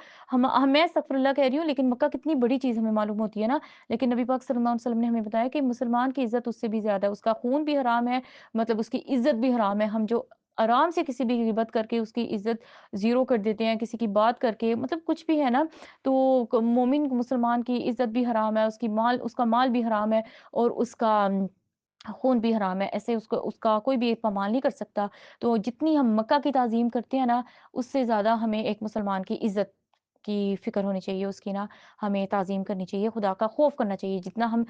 मैं अस्तग़फ़िरुल्लाह कह रही हूँ लेकिन मक्का कितनी बड़ी चीज़ हमें मालूम होती है ना। लेकिन नबी पाक सल्लल्लाहु अलैहि वसल्लम ने हमें बताया कि मुसलमान की इज़्ज़त उससे भी ज़्यादा है, उसका खून भी हराम है, मतलब उसकी इज़्ज़त भी हराम है। हम जो आराम से किसी भी गिबत करके उसकी इज़्ज़त ज़ीरो कर देते हैं, किसी की बात करके मतलब कुछ भी है ना, तो मोमिन मुसलमान की इज़्ज़त भी हराम है, उसका माल भी हराम है और उसका खून भी हराम है। ऐसे उसको उसका कोई भी पामाल नहीं कर सकता। तो जितनी हम मक्का की ताज़ीम करते हैं ना, उससे ज़्यादा हमें एक मुसलमान की इज़्ज़त की फ़िक्र होनी चाहिए, उसकी ना हमें ताज़ीम करनी चाहिए, खुदा का खौफ़ करना चाहिए। जितना हम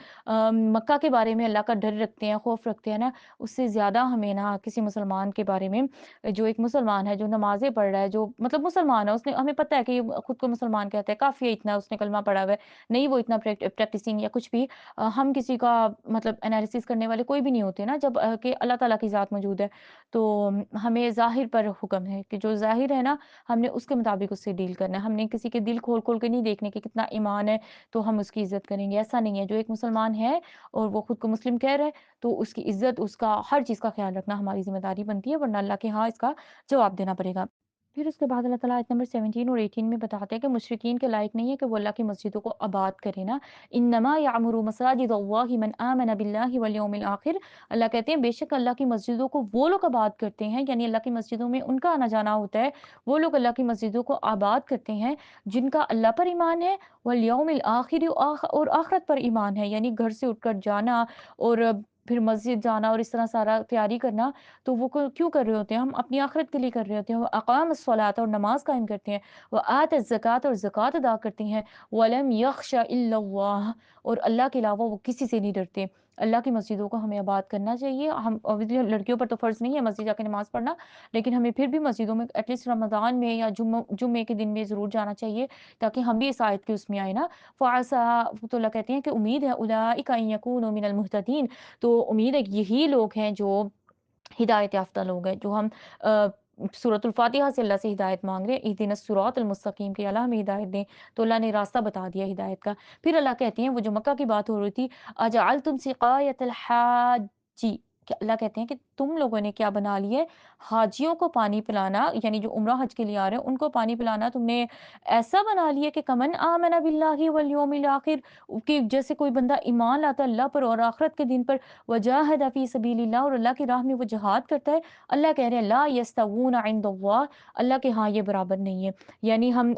मक्का के बारे में अल्लाह का डर रखते हैं, खौफ़ रखते हैं ना, उससे ज़्यादा हमें ना किसी मुसलमान के बारे में, जो एक मुसलमान है, जो नमाज़ें पढ़ रहा है, जो मतलब मुसलमान है, उसने हमें पता है कि ये खुद को मुसलमान कहता है, काफ़ी है इतना उसने कलमा पढ़ा हुआ है, नहीं वो इतना प्रैक्टिसिंग या कुछ भी। हम किसी का मतलब एनालिसिस करने वाले कोई भी नहीं होते ना, जब कि अल्लाह ताला की ज़ात मौजूद है। तो हमें ज़ाहिर पर हुक्म है कि जो ज़ाहिर है ना, हमने उसके मुताबिक उससे डील करना है। हमने किसी के दिल खोल-खोल के नहीं देखने कि कितना ईमान है, तो हम उसकी इज़्ज़त करेंगे, ऐसा नहीं है। जो एक मुसलमान है और वो खुद को मुस्लिम कह रहा है, तो उसकी इज़्ज़त, उसका हर चीज़ का ख़्याल रखना हमारी ज़िम्मेदारी बनती है, वरना अल्लाह के यहाँ इसका जवाब देना पड़ेगा। फिर उसके बाद अल्लाह ताला आयत नंबर 17 और 18 में बताते हैं कि मुशरिकीन के लायक नहीं है कि वो अल्लाह की मस्जिदों को आबाद करें ना। इन्नमा यामुरु मसाजिदल्लाहि मन आमन बिल्लाहि वल यौमिल आखिर। अल्लाह कहते हैं बेशक अल्लाह की मस्जिदों को वो लोग आबाद करते हैं, यानी अल्लाह की मस्जिदों में उनका आना-जाना होता है। वो लोग अल्लाह की मस्जिदों को आबाद करते हैं जिनका अल्लाह पर ईमान है, वल यौमिल आखिर और आखिरत पर ईमान है। यानी घर से उठकर जाना और फिर मस्जिद जाना और इस तरह सारा तैयारी करना, तो वो क्यों कर रहे होते हैं? हम अपनी आखिरत के लिए कर रहे होते हैं। वो अक़ामस्सलात और नमाज़ कायम करते हैं। व आतज़्ज़कात और ज़कात अदा करते हैं। वलम यख़्शा इल्लल्लाह और अल्लाह के अलावा वो किसी से नहीं डरते। अल्लाह की मस्जिदों को हमें आबाद करना चाहिए। हम ऑब्वियसली लड़कियों पर तो फ़र्ज़ नहीं है मस्जिद जाके नमाज़ पढ़ना, लेकिन हमें फिर भी मस्जिदों में एटलीस्ट रमज़ान में या जुम्मे के दिन में ज़रूर जाना चाहिए, ताकि हम भी इस आयत के उसमें आए ना। फ़असा तो अल्लाह कहते हैं कि उम्मीद है उलाइका अन यकूनू मिनल मुहतदीन, तो उम्मीद है कि यही लोग हैं जो हिदायत याफ़्ता लोग हैं, जो हम अ, सूरतुल फ़ातिहा से अल्लाह से हिदायत माँग रहे हैं, इहदिनस सिरातल मुस्तकीम कि अल्लाह हमें हिदायत दें, तो अल्लाह ने रास्ता बता दिया हिदायत का। फिर अल्लाह कहते हैं वो जो मक्का की बात हो रही थी, अजअलतुम सिक़ायतल हाज्जी, कि अल्लाह कहते हैं कि तुम लोगों ने क्या बना लिया है, हाजियों को पानी पिलाना, यानी जो उम्रा हज के लिए आ रहे हैं, उनको पानी पिलाना तुमने ऐसा बना लिया कि कमन आमना बिल्लाहि वल यौमिल आखिर, कि जैसे कोई बंदा ईमान लाता है अल्लाह पर और आखिरत के दिन पर, वजाहद फी सबीलिल्लाह और अल्लाह की राह में वो जिहाद करता है। अल्लाह कह रहे हैं ला यस्तवूना इंदल्लाह, अल्लाह के यहाँ ये बराबर नहीं है। यानी हम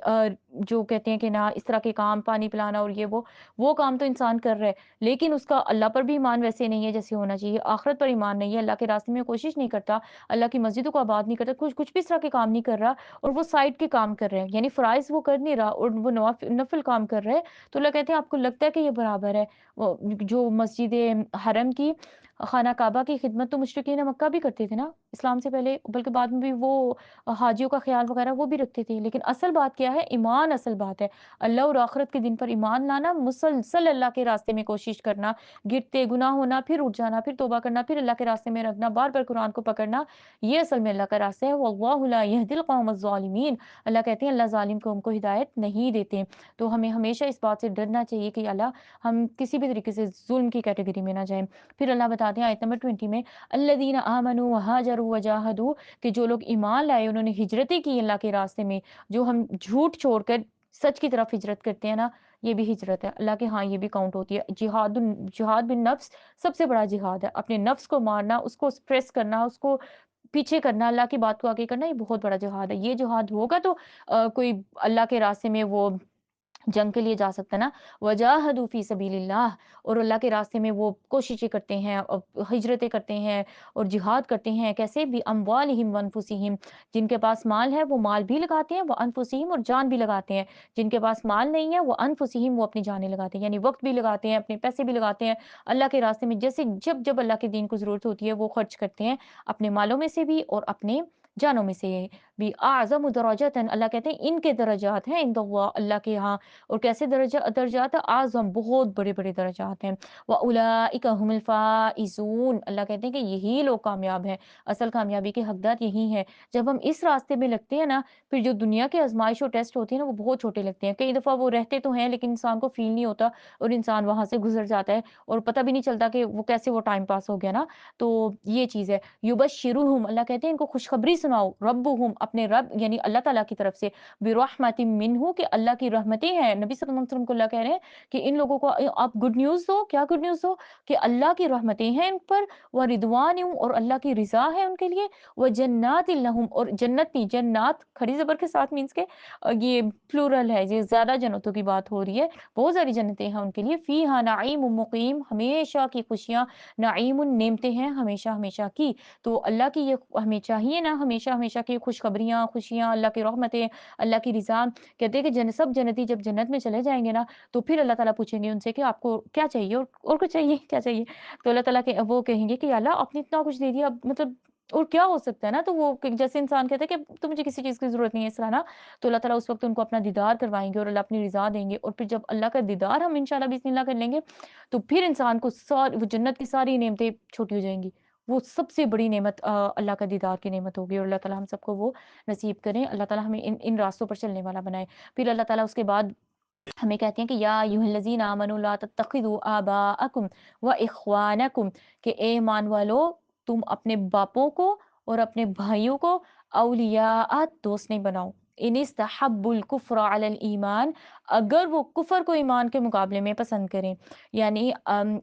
जो कहते हैं कि ना इस तरह के काम, पानी पिलाना और ये वो काम तो इंसान कर रहा है, लेकिन उसका अल्लाह पर भी ईमान वैसे नहीं है जैसे होना चाहिए, आखिरत पर ईमान नहीं है, अल्लाह के रास्ते में कोशिश नहीं करता, अल्लाह की मस्जिदों को आबाद नहीं करता, कुछ कुछ भी इस तरह के काम नहीं कर रहा और वो साइड के काम कर रहे हैं, यानी फ़राइज़ वो कर नहीं रहा और वो नफ़िल काम कर रहे हैं, तो अल्लाह कहते हैं आपको लगता है कि ये बराबर है? वो जो मस्जिद हरम की, खाना काबा की खिदमत तो मुशरिकीन मक्का भी करते थे ना, इस्लाम से पहले, बल्कि बाद में भी वो हाजियों का ख़्याल वग़ैरह वो भी रखते थे। लेकिन असल बात क्या है? ईमान असल बात है। अल्लाह और आखिरत के दिन पर ईमान लाना, मुसलसल अल्लाह के रास्ते में कोशिश करना, गिरते गुनाह होना, फिर उठ जाना, फिर तौबा करना, फिर अल्लाह के रास्ते में रखना, बार-बार कुरान को पकड़ना, ये असल में अल्लाह का रास्ता है। वल्लाहु ला यहदिल कौमज़-ज़ालिमीन, अल्लाह कहते हैं अल्लाह ज़ालिम कौम को हिदायत नहीं देते। तो हमें हमेशा इस बात से डरना चाहिए कि अल्लाह हम किसी भी तरीके से ज़ुल्म की कैटेगरी में ना जाएँ। फिर अल्लाह बताते हैं आयत नंबर 20 में, अल्लज़ीना आमनू व हाजरू व जाहदू, कि जो लोग ईमान लाए उन्होंने हिजरतें की अल्लाह के रास्ते में, जो हम झूठ छोड़कर सच की तरफ हिजरत करते हैं ना, ये भी हिजरत है। अल्लाह के हाँ, ये भी काउंट होती है। जिहाद बिन नफ्स सबसे बड़ा जिहाद है। अपने नफ्स को मारना, उसको सप्रेस करना, उसको पीछे करना, अल्लाह की बात को आगे करना, ये बहुत बड़ा जिहाद है। ये जिहाद होगा तो कोई अल्लाह के रास्ते में वो जंग के लिए जा सकता है ना। वजाहदू फी सबीलिल्लाह, और अल्लाह के रास्ते में वो कोशिशें करते हैं, हिजरतें करते हैं और जिहाद करते हैं। कैसे? भी अम्वालिहिम व अनफुसिहिम, जिनके पास माल है वो माल भी लगाते हैं, वो अनफुसिहिम और जान भी लगाते हैं। जिनके पास माल नहीं है वो अनफुसिहिम, वो अपनी जानें लगाते हैं, यानी वक्त भी लगाते हैं, अपने पैसे भी लगाते हैं अल्लाह के रास्ते में। जैसे जब जब अल्लाह के दीन को जरूरत होती है वो खर्च करते हैं, अपने मालों में से भी और अपने जानों में से भी। आज़म दरजतन, अल्लाह कहते हैं इनके दरजात हैं इंदल्लाह, अल्लाह के यहाँ। और कैसे दर्जात आज़म, बहुत बड़े-बड़े दर्जात हैं। व उलाइका हुमुल फ़ाइज़ून, अल्लाह कहते हैं कि यही लोग कामयाब हैं, असल कामयाबी के हकदार यही हैं। जब हम इस रास्ते में लगते हैं ना, फिर जो दुनिया के आज़माइश और टेस्ट होते हैं ना, वो बहुत छोटे लगते हैं। कई दफ़ा वो रहते तो हैं, लेकिन इंसान को फ़ील नहीं होता और इंसान वहाँ से गुज़र जाता है और पता भी नहीं चलता कि वो कैसे वो टाइम पास हो गया ना। तो ये चीज़ है। युबश्शिरुहुम, अल्लाह कहते हैं इनको खुशखबरी सुनाओ, रब्बुहुम, अपने रब यानी अल्लाह ताला की तरफ से, बिरहमतिम मिन्हु, कि अल्लाह की रहमतें हैं। नबी सल्लल्लाहु अलैहि वसल्लम को अल्लाह कह रहे हैं कि इन लोगों को आप गुड न्यूज़ दो। क्या गुड न्यूज़ दो? कि अल्लाह की रहमतें हैं इन पर, व रिदवानुम, और अल्लाह की रिज़ा है उनके लिए, व जन्नातिल लहुम, और जन्नत नहीं, जन्नात खड़ी ज़बर के साथ मीन्स के ये प्लूरल है, ये ज़्यादा जन्नतों की बात हो रही है। बहुत सारी जन्नतें हैं उनके लिए। फ़ीहा नईमुम मुक़ीम, हमेशा की खुशियाँ, नईमुन नेमतें हैं हमेशा-हमेशा की। तो अल्लाह की ये हमें चाहिए ना, हमें हमेशा की खुशखबरियाँ, खुशियाँ, अल्लाह की रहमतें, अल्लाह की रिज़ा। कहते हैं कि सब जन्नती जब जन्नत में चले जाएँगे ना, तो फिर अल्लाह ताला पूछेंगे उनसे कि आपको क्या चाहिए और कुछ चाहिए? क्या चाहिए? तो अल्लाह ताला के वो कहेंगे कि अल्लाह आपने इतना कुछ दे दिया, अब मतलब और क्या हो सकता है ना? तो वो क जैसे इंसान कहता है कि तो मुझे किसी चीज़ की ज़रूरत नहीं है इस तरह ना, तो अल्लाह ताला उस वक़्त उनको अपना दीदार करवाएँगे और अल्लाह अपनी रिज़ा देंगे और फिर जब अल्लाह का दीदार हम इंशाअल्लाह बिस्मिल्लाह कर लेंगे, तो फिर इंसान को वो जन्नत की सारी नेमतें छोटी हो जाएँगी। वो सबसे बड़ी नेमत अल्लाह का दीदार की नेमत होगी और अल्लाह ताला हम सबको वो नसीब करें। अल्लाह ताला हमें इन इन रास्तों पर चलने वाला बनाए। फिर अल्लाह ताला उसके बाद हमें कहते हैं कि या अय्युहल्लज़ीना आमनू ला तत्तखिज़ू आबाअकुम व इख्वानकुम कि ए ईमान वालों तुम अपने बापों को और अपने भाइयों को औलिया दोस्त नहीं बनाओ। इन इस्तहब्बुल कुफ्र अलल ईमान अगर वो कुफ्र को ईमान के मुकाबले में पसंद करें। यानी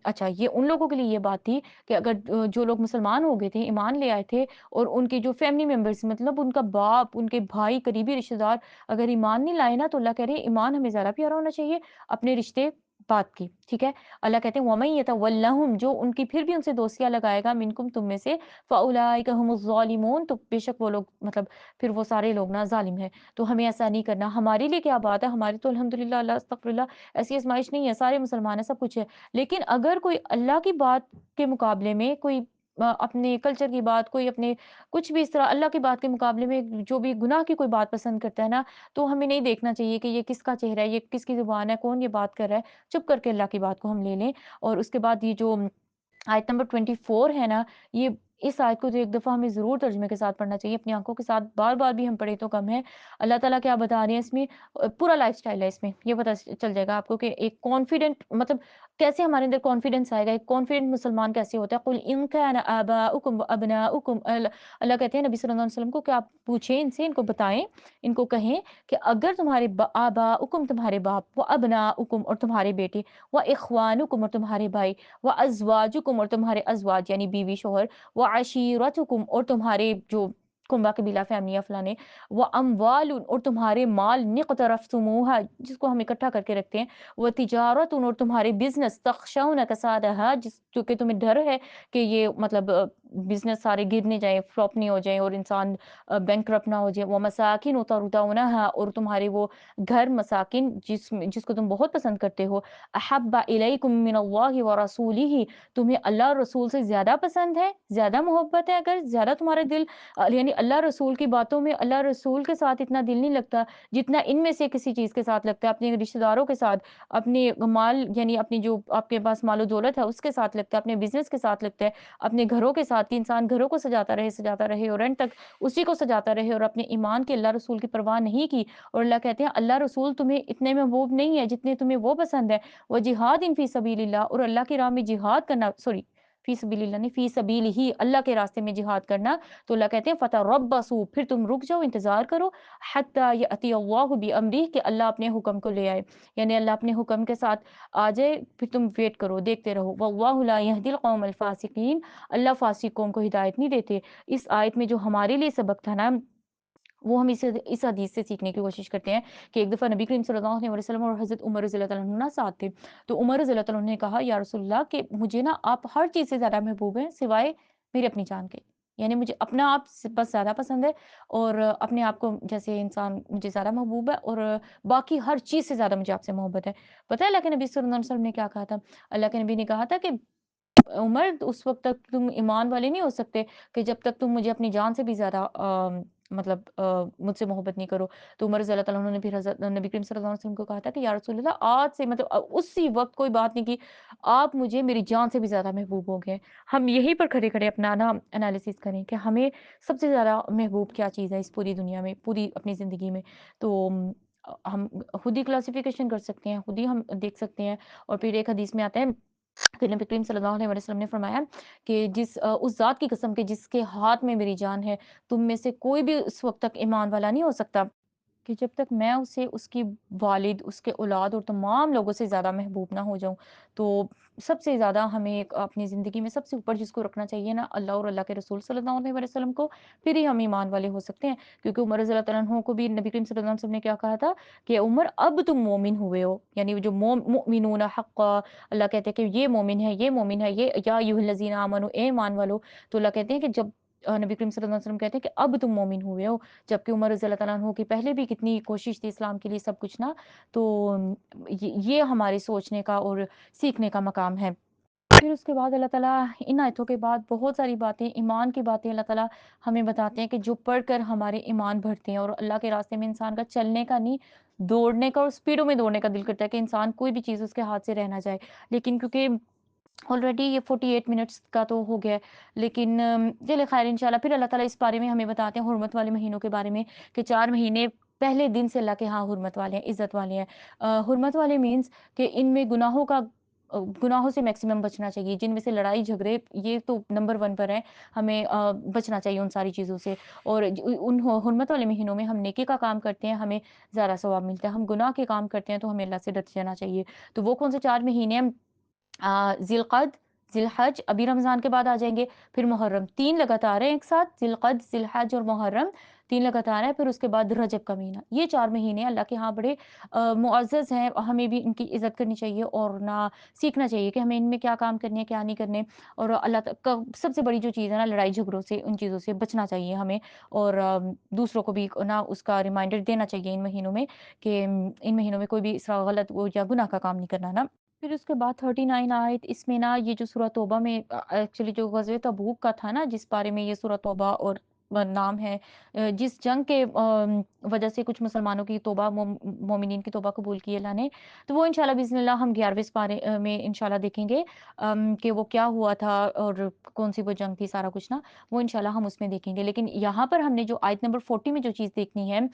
अच्छा ये उन लोगों के लिए ये बात थी कि अगर जो लोग मुसलमान हो गए थे, ईमान ले आए थे और उनके जो फैमिली मेंबर्स मतलब उनका बाप, उनके भाई, करीबी रिश्तेदार अगर ईमान नहीं लाए ना तो अल्लाह कह रहे हैं ईमान हमें ज़्यादा प्यारा होना चाहिए अपने रिश्ते बात की, ठीक है? अल्लाह कहते हैं वमन यतवल्लहुम जो उनकी फिर भी उनसे दोस्तियाँ लगाएगा मिनकुम तुम में से फ़उलाइका हुमुज़ ज़ालिमून तो बेशक वो लोग मतलब फिर वो सारे लोग ना ज़ालिम हैं। तो हमें ऐसा नहीं करना। हमारे लिए क्या बात है, हमारी तो अल्हम्दुलिल्लाह अल्लाह अस्तगफिरुल्लाह ऐसी आज़माइश नहीं है, सारे मुसलमान हैं, सब कुछ है। लेकिन अगर कोई अल्लाह की बात के मुकाबले में कोई अपने कल्चर की बात, कोई अपने कुछ भी इस तरह अल्लाह की बात के मुकाबले में जो भी गुनाह की कोई बात पसंद करता है ना, तो हमें नहीं देखना चाहिए कि ये किसका चेहरा है, ये किसकी ज़ुबान है, कौन ये बात कर रहा है। चुप करके अल्लाह की बात को हम ले लें और उसके बाद ये जो आयत नंबर 24 है ना, ये इस आयत को तो एक दफ़ा हमें ज़रूर तर्जुमे के साथ पढ़ना चाहिए, अपनी आँखों के साथ बार-बार भी हम पढ़े तो कम है। अल्लाह ताला क्या बता रहे हैं इसमें पूरा लाइफ़स्टाइल है इसमें, ये पता चल जाएगा आपको कि एक कॉन्फिडेंट मतलब कैसे हमारे अंदर कॉन्फिडेंस आएगा, एक कॉन्फिडेंट मुसलमान कैसे होता है? कुल इन कान आबाउकुम व अबनाउकुम अल्लाह कहते हैं नबी सल्लल्लाहु अलैहि वसल्लम को कि आप पूछें इनसे, इनको बताएँ, इनको कहें कि अगर तुम्हारे आबाउकुम तुम्हारे बाप, व अबनाउकुम और तुम्हारे बेटे, व इख्वानुकुम और तुम्हारे भाई व अज़वाजुकुम और तुम्हारे अज़वाज यानी बीवी शौहर व अशीरतुकुम और तुम्हारे जो कुंबा कबीला फैमिली फलाने व अम्वालुन और तुम्हारे माल निक़तरफ़्तुमूहा जिसको हम इकट्ठा करके रखते हैं व तिजारतुन और तुम्हारे बिज़नेस तख़शौन कसादहा जिस जो कि तुम्हें डर है कि ये मतलब बिज़नेस सारे गिरने जाएँ, फ्लॉप नहीं हो जाएँ और इंसान बैंकरप्ट ना हो जाए। व मसाकिन तर्दौनहा और तुम्हारे वो घर मसाकिन जिसको तुम बहुत पसंद करते हो अहब्बा इलैकुम मिनल्लाहि व रसूलिही तुम्हें अल्लाह और रसूल से ज़्यादा पसंद है, ज़्यादा मोहब्बत है अगर ज़्यादा तुम्हारा दिल यानी अल्लाह रसूल की बातों में अल्लाह रसूल के साथ इतना दिल नहीं लगता, जितना इनमें से किसी चीज़ के साथ लगता है, अपने रिश्तेदारों के साथ, अपने माल यानी अपनी जो आपके पास मालो-दौलत है उसके साथ लगता है, अपने बिज़नेस के साथ लगता है, अपने घरों के साथ कि इंसान घरों को सजाता रहे और एंड तक उसी को सजाता रहे और अपने ईमान की अल्लाह रसूल की परवाह नहीं की और अल्लाह कहते हैं अल्लाह रसूल तुम्हें इतने महबूब नहीं है जितने तुम्हें वो पसंद है। व जिहादिन फ़ी सबीलिल्लाह और अल्लाह की राह में जिहाद करना सॉरी फ़ी सबीलिल्लाह नहीं फ़ी सबीलिही अल्लाह के रास्ते में जिहाद करना। तो अल्लाह कहते हैं फ़तरब्बसू फिर तुम रुक जाओ, इंतज़ार करो हत्ता यअती अल्लाहु बिअम्रिह कि अल्लाह अपने हुक्म को ले आए। यानी अल्लाह अपने हुक्म के साथ आ जाए, फिर तुम वेट करो, देखते रहो। वल्लाहु ला यहदिल कौमल फ़ासिकीन अल्लाह फ़ासिक कौम को हिदायत नहीं देते। इस आयत में जो हमारे लिए सबक था ना वो हम इस हदीस से सीखने की कोशिश करते हैं कि एक दफ़ा नबी करीम सल्लल्लाहु अलैहि वसल्लम और हज़रत उमर रज़ियल्लाहु ताला अन्हु ना साथ थे। तो उमर रज़ियल्लाहु ताला अन्हु ने कहा या रसूलल्लाह कि मुझे ना आप हर चीज़ से ज़्यादा महबूब हैं सिवाय मेरी अपनी जान के। यानी मुझे अपना आप बस ज़्यादा पसंद है और अपने आप को जैसे इंसान मुझे ज़्यादा महबूब है और बाकी हर चीज़ से ज़्यादा मुझे आपसे मोहब्बत है। पता है अल्लाह के नबी सल्लल्लाहु अलैहि वसल्लम ने क्या कहा था? अल्लाह के नबी ने कहा था कि उमर उस वक़्त तक तुम ईमान वाले नहीं हो सकते कि जब तक तुम मुझे अपनी जान से भी ज़्यादा मतलब मुझसे मोहब्बत नहीं करो। तो उमर रज़ियल्लाहु ताला अन्हु ने फिर हज़रत नबी करीम सल्लल्लाहु अलैहि वसल्लम को कहा था कि या रसूल अल्लाह आज से मतलब उसी वक़्त कोई बात नहीं की, आप मुझे मेरी जान से भी ज़्यादा महबूब हो गए। हम यहीं पर खड़े-खड़े अपना ना एनालिसिस करें कि हमें सबसे ज़्यादा महबूब क्या चीज़ है इस पूरी दुनिया में, पूरी अपनी ज़िंदगी में। तो हम खुद ही क्लासिफ़िकेशन कर सकते हैं, खुद ही हम देख सकते हैं और फिर एक हदीस में आता है कि नबी करीम सल्लल्लाहु अलैहि वसल्लम ने फरमाया कि उस ज़ात की कसम के जिसके हाथ में मेरी जान है, तुम में से कोई भी उस वक़्त तक ईमान वाला नहीं हो सकता कि जब तक मैं उसे उसकी वालिद, उसके औलाद और तमाम लोगों से ज़्यादा महबूब ना हो जाऊँ। तो सबसे ज़्यादा हमें एक अपनी ज़िंदगी में सबसे ऊपर जिसको रखना चाहिए ना अल्लाह और अल्लाह के रसूल सल्लल्लाहु अलैहि वसल्लम को, फिर ही हम ईमान वाले हो सकते हैं। क्योंकि उमर रज़ियल्लाहु तआला अन्हु को भी नबी करीम सल्लल्लाहु अलैहि वसल्लम ने क्या कहा था कि उमर अब तुम मोमिन हुए हो। यानी जो मुमिनून हक़्क़ा अल्लाह कहते हैं कि ये मोमिन है, ये मोमिन है, ये या अय्युहल्लज़ीना आमनू ए ईमान वालो। तो अल्लाह कहते हैं कि जब नबी करीम सल्लल्लाहु अलैहि वसल्लम कहते हैं कि अब तुम मोमिन हुए हो, जबकि उमर रज़ियल्लाहु ताला अन्हु की पहले भी कितनी कोशिश थी इस्लाम के लिए सब कुछ ना। तो ये हमारे सोचने का और सीखने का मकाम है। फिर उसके बाद अल्लाह ताला इन आयतों के बाद बहुत सारी बातें, ईमान की बातें अल्लाह ताला हमें बताते हैं कि जो पढ़कर हमारे ईमान बढ़ते हैं और अल्लाह के रास्ते में इंसान का चलने का नहीं, दौड़ने का और स्पीडों में दौड़ने का दिल करता है कि इंसान कोई भी चीज़ उसके हाथ से रह ना जाए। लेकिन क्योंकि ऑलरेडी ये 48 मिनट्स का तो हो गया है। लेकिन चलिए ख़ैर इंशाल्लाह फिर अल्लाह ताला इस बारे में हमें बताते हैं हुर्मत वाले महीनों के बारे में कि 4 महीने पहले दिन से अल्लाह के यहाँ हुर्मत वाले हैं, इज़्ज़त वाले हैं। हुर्मत वाले मीन्स कि इनमें गुनाहों से मैक्सिमम बचना चाहिए, जिनमें से लड़ाई झगड़े ये तो नंबर 1 पर है, हमें बचना चाहिए उन सारी चीज़ों से। और ज उन हुर्मत वाले महीनों में हम नेकी का काम करते हैं, हमें ज़्यादा सवाब मिलता है। हम गुनाह के काम करते हैं तो हमें अल्लाह से डर जाना चाहिए। तो वो कौन से 4 महीने हैं? ज़िलक़द, ज़िलहज अभी रमज़ान के बाद आ जाएँगे, फिर मुहर्रम 3 लगातार हैं एक साथ, ज़िलक़द, ज़िलहज और मुहर्रम 3 लगातार हैं, फिर उसके बाद रजब का महीना। ये 4 महीने अल्लाह के यहाँ बड़े मुअज़्ज़ज़ हैं, हमें भी इनकी इज़्ज़त करनी चाहिए और ना सीखना चाहिए कि हमें इनमें क्या काम करने हैं, क्या नहीं करने। और अल्लाह त क सबसे बड़ी जो चीज़ है ना लड़ाई झगड़ों से, उन चीज़ों से बचना चाहिए हमें और दूसरों को भी ना उसका रिमाइंडर देना चाहिए इन महीनों में कि इन महीनों में कोई भी इस तरह गलत वो या गुनाह का काम नहीं करना ना। फिर उसके बाद 39 आयत इसमें ना ये जो सूरह तौबा में एक्चुअली जो ग़ज़वे तबूक का था ना जिस बारे में ये सूरह तौबा और नाम है जिस जंग के वजह से कुछ मुसलमानों की तौबा मोमिनीन की तौबा कबूल की अल्लाह ने। तो वो इंशाल्लाह बिज़निल्लाह हम 11वें पारे में इंशाल्लाह देखेंगे कि वो क्या हुआ था और कौन-सी वो जंग थी सारा कुछ ना, वो इंशाल्लाह हम उसमें देखेंगे। लेकिन यहाँ पर हमने जो आयत नंबर 40 में जो चीज़ देखनी है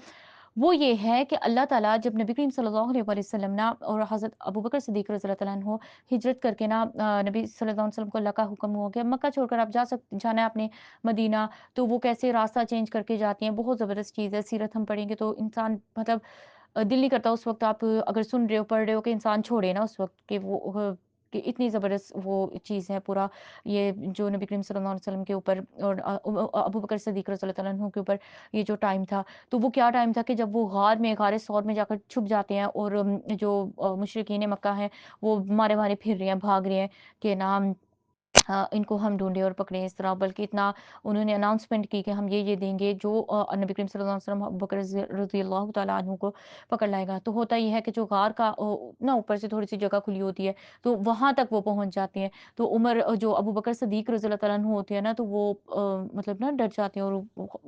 वो ये है कि अल्लाह ताला जब नबी करीम सल्लल्लाहु अलैहि वसल्लम ना और हज़रत अबू बकर सिद्दीक़ रज़ियल्लाहु ताला अन्हु हिजरत करके ना नबी सल्लल्लाहु अलैहि वसल्लम को अल्लाह का हुक्म हुआ कि मक्का छोड़कर आप जाना है आपने मदीना, तो वो कैसे रास्ता चेंज करके जाती हैं, बहुत ज़बरदस्त चीज़ है। सीरत हम पढ़ेंगे तो इंसान मतलब दिल नहीं करता उस वक़्त आप अगर सुन रहे हो, पढ़ रहे हो कि इंसान छोड़े ना उस वक़्त कि वो कि इतनी ज़बरदस्त वो चीज़ है पूरा ये जो नबी करीम सल्लल्लाहु अलैहि वसल्लम के ऊपर और अबू बकर सिद्दीक़ रज़ियल्लाहु ताला अन्हु के ऊपर ये जो टाइम था, तो वो क्या टाइम था कि जब वो गारे सौर में जाकर छुप जाते हैं और जो मुशरिकीन मक्का हैं, वो मारे-मारे फिर रहे हैं, भाग रहे हैं कि ना इनको हम ढूँढे और पकड़े इस तरह बल्कि इतना उन्होंने अनाउंसमेंट की कि हम ये देंगे जो नबी करीम सल्लल्लाहु अलैहि वसल्लम अबू बकर रज़ियल्लाहु ताला अन्हु को पकड़ लाएगा। तो होता ये है कि जो गार का ना ऊपर से थोड़ी-सी जगह खुली होती है, तो वहाँ तक वो पहुँच जाते हैं। तो जो अबू बकर सिद्दीक़ रज़ियल्लाहु ताला अन्हु होते हैं ना, तो वो मतलब ना डर जाते हैं और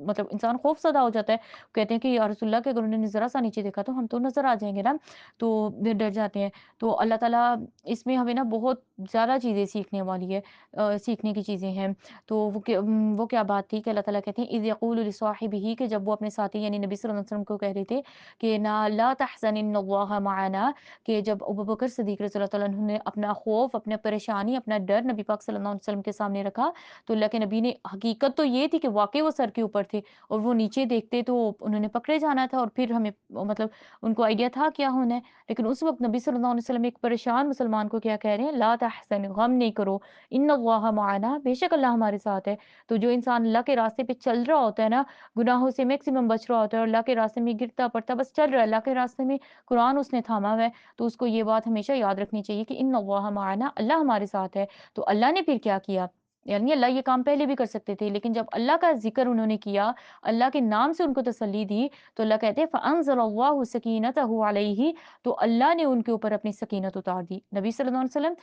मतलब इंसान खौफ़ज़दा हो जाता है। कहते हैं कि या रसूलल्लाह कि अगर उन्होंने ज़रा-सा नीचे देखा तो हम तो नज़र आ जाएँगे ना, तो डर जाते हैं। तो अल्लाह ताला इसमें हमें ना बहुत ज़्यादा चीज़ें सीखने वाली है। सीखने की चीज़ें हैं। तो वो क्या बात थी कि अल्लाह ताला कहते हैं इज़ यक़ूलु लिसाहिबिही कि जब वो अपने साथी यानी नबी सल्लल्लाहु अलैहि वसल्लम को कह रहे थे कि ना ला तहज़न इन्नल्लाह मअना कि जब अबू बकर सिद्दीक़ रज़ियल्लाहु ताला अन्हु ने अपना खौफ़, अपना परेशानी, अपना डर नबी पाक सल्लल्लाहु अलैहि वसल्लम के सामने रखा, तो अल्लाह के नबी ने हकीकत तो ये थी कि वाक़ई वो सर के ऊपर थे और वो नीचे देखते तो उन्होंने पकड़े जाना था और फिर हमें मतलब उनको आइडिया था क्या होना है। लेकिन उस वक़्त नबी सल्लल्लाहु अलैहि वसल्लम एक परेशान मुसलमान को क्या कह रहे हैं, ला तहज़न गम नहीं करो, इन्नल्लाह मअना बेशक अल्लाह हमारे साथ है। तो जो इंसान अल्लाह के रास्ते पे चल रहा होता है ना, गुनाहों से मैक्सिमम बच रहा होता है और अल्लाह के रास्ते में गिरता-पड़ता बस चल रहा है, अल्लाह के रास्ते में कुरान उसने थामा हुआ है, तो उसको ये बात हमेशा याद रखनी चाहिए कि इन्नल्लाह मअना अल्लाह हमारे साथ है। तो अल्लाह ने फिर क्या किया? यानी अल्लाह ये काम पहले भी कर सकते थे, लेकिन जब अल्लाह का ज़िक्र उन्होंने किया, अल्लाह के नाम से उनको तसल्ली दी, तो अल्लाह कहते हैं फ़अंज़लल्लाहु सकीनतहु अलैहि तो अल्लाह ने उनके ऊपर अपनी सकीनत उतार दी। नबी सल्लल्लाहु अलैहि वसल्लम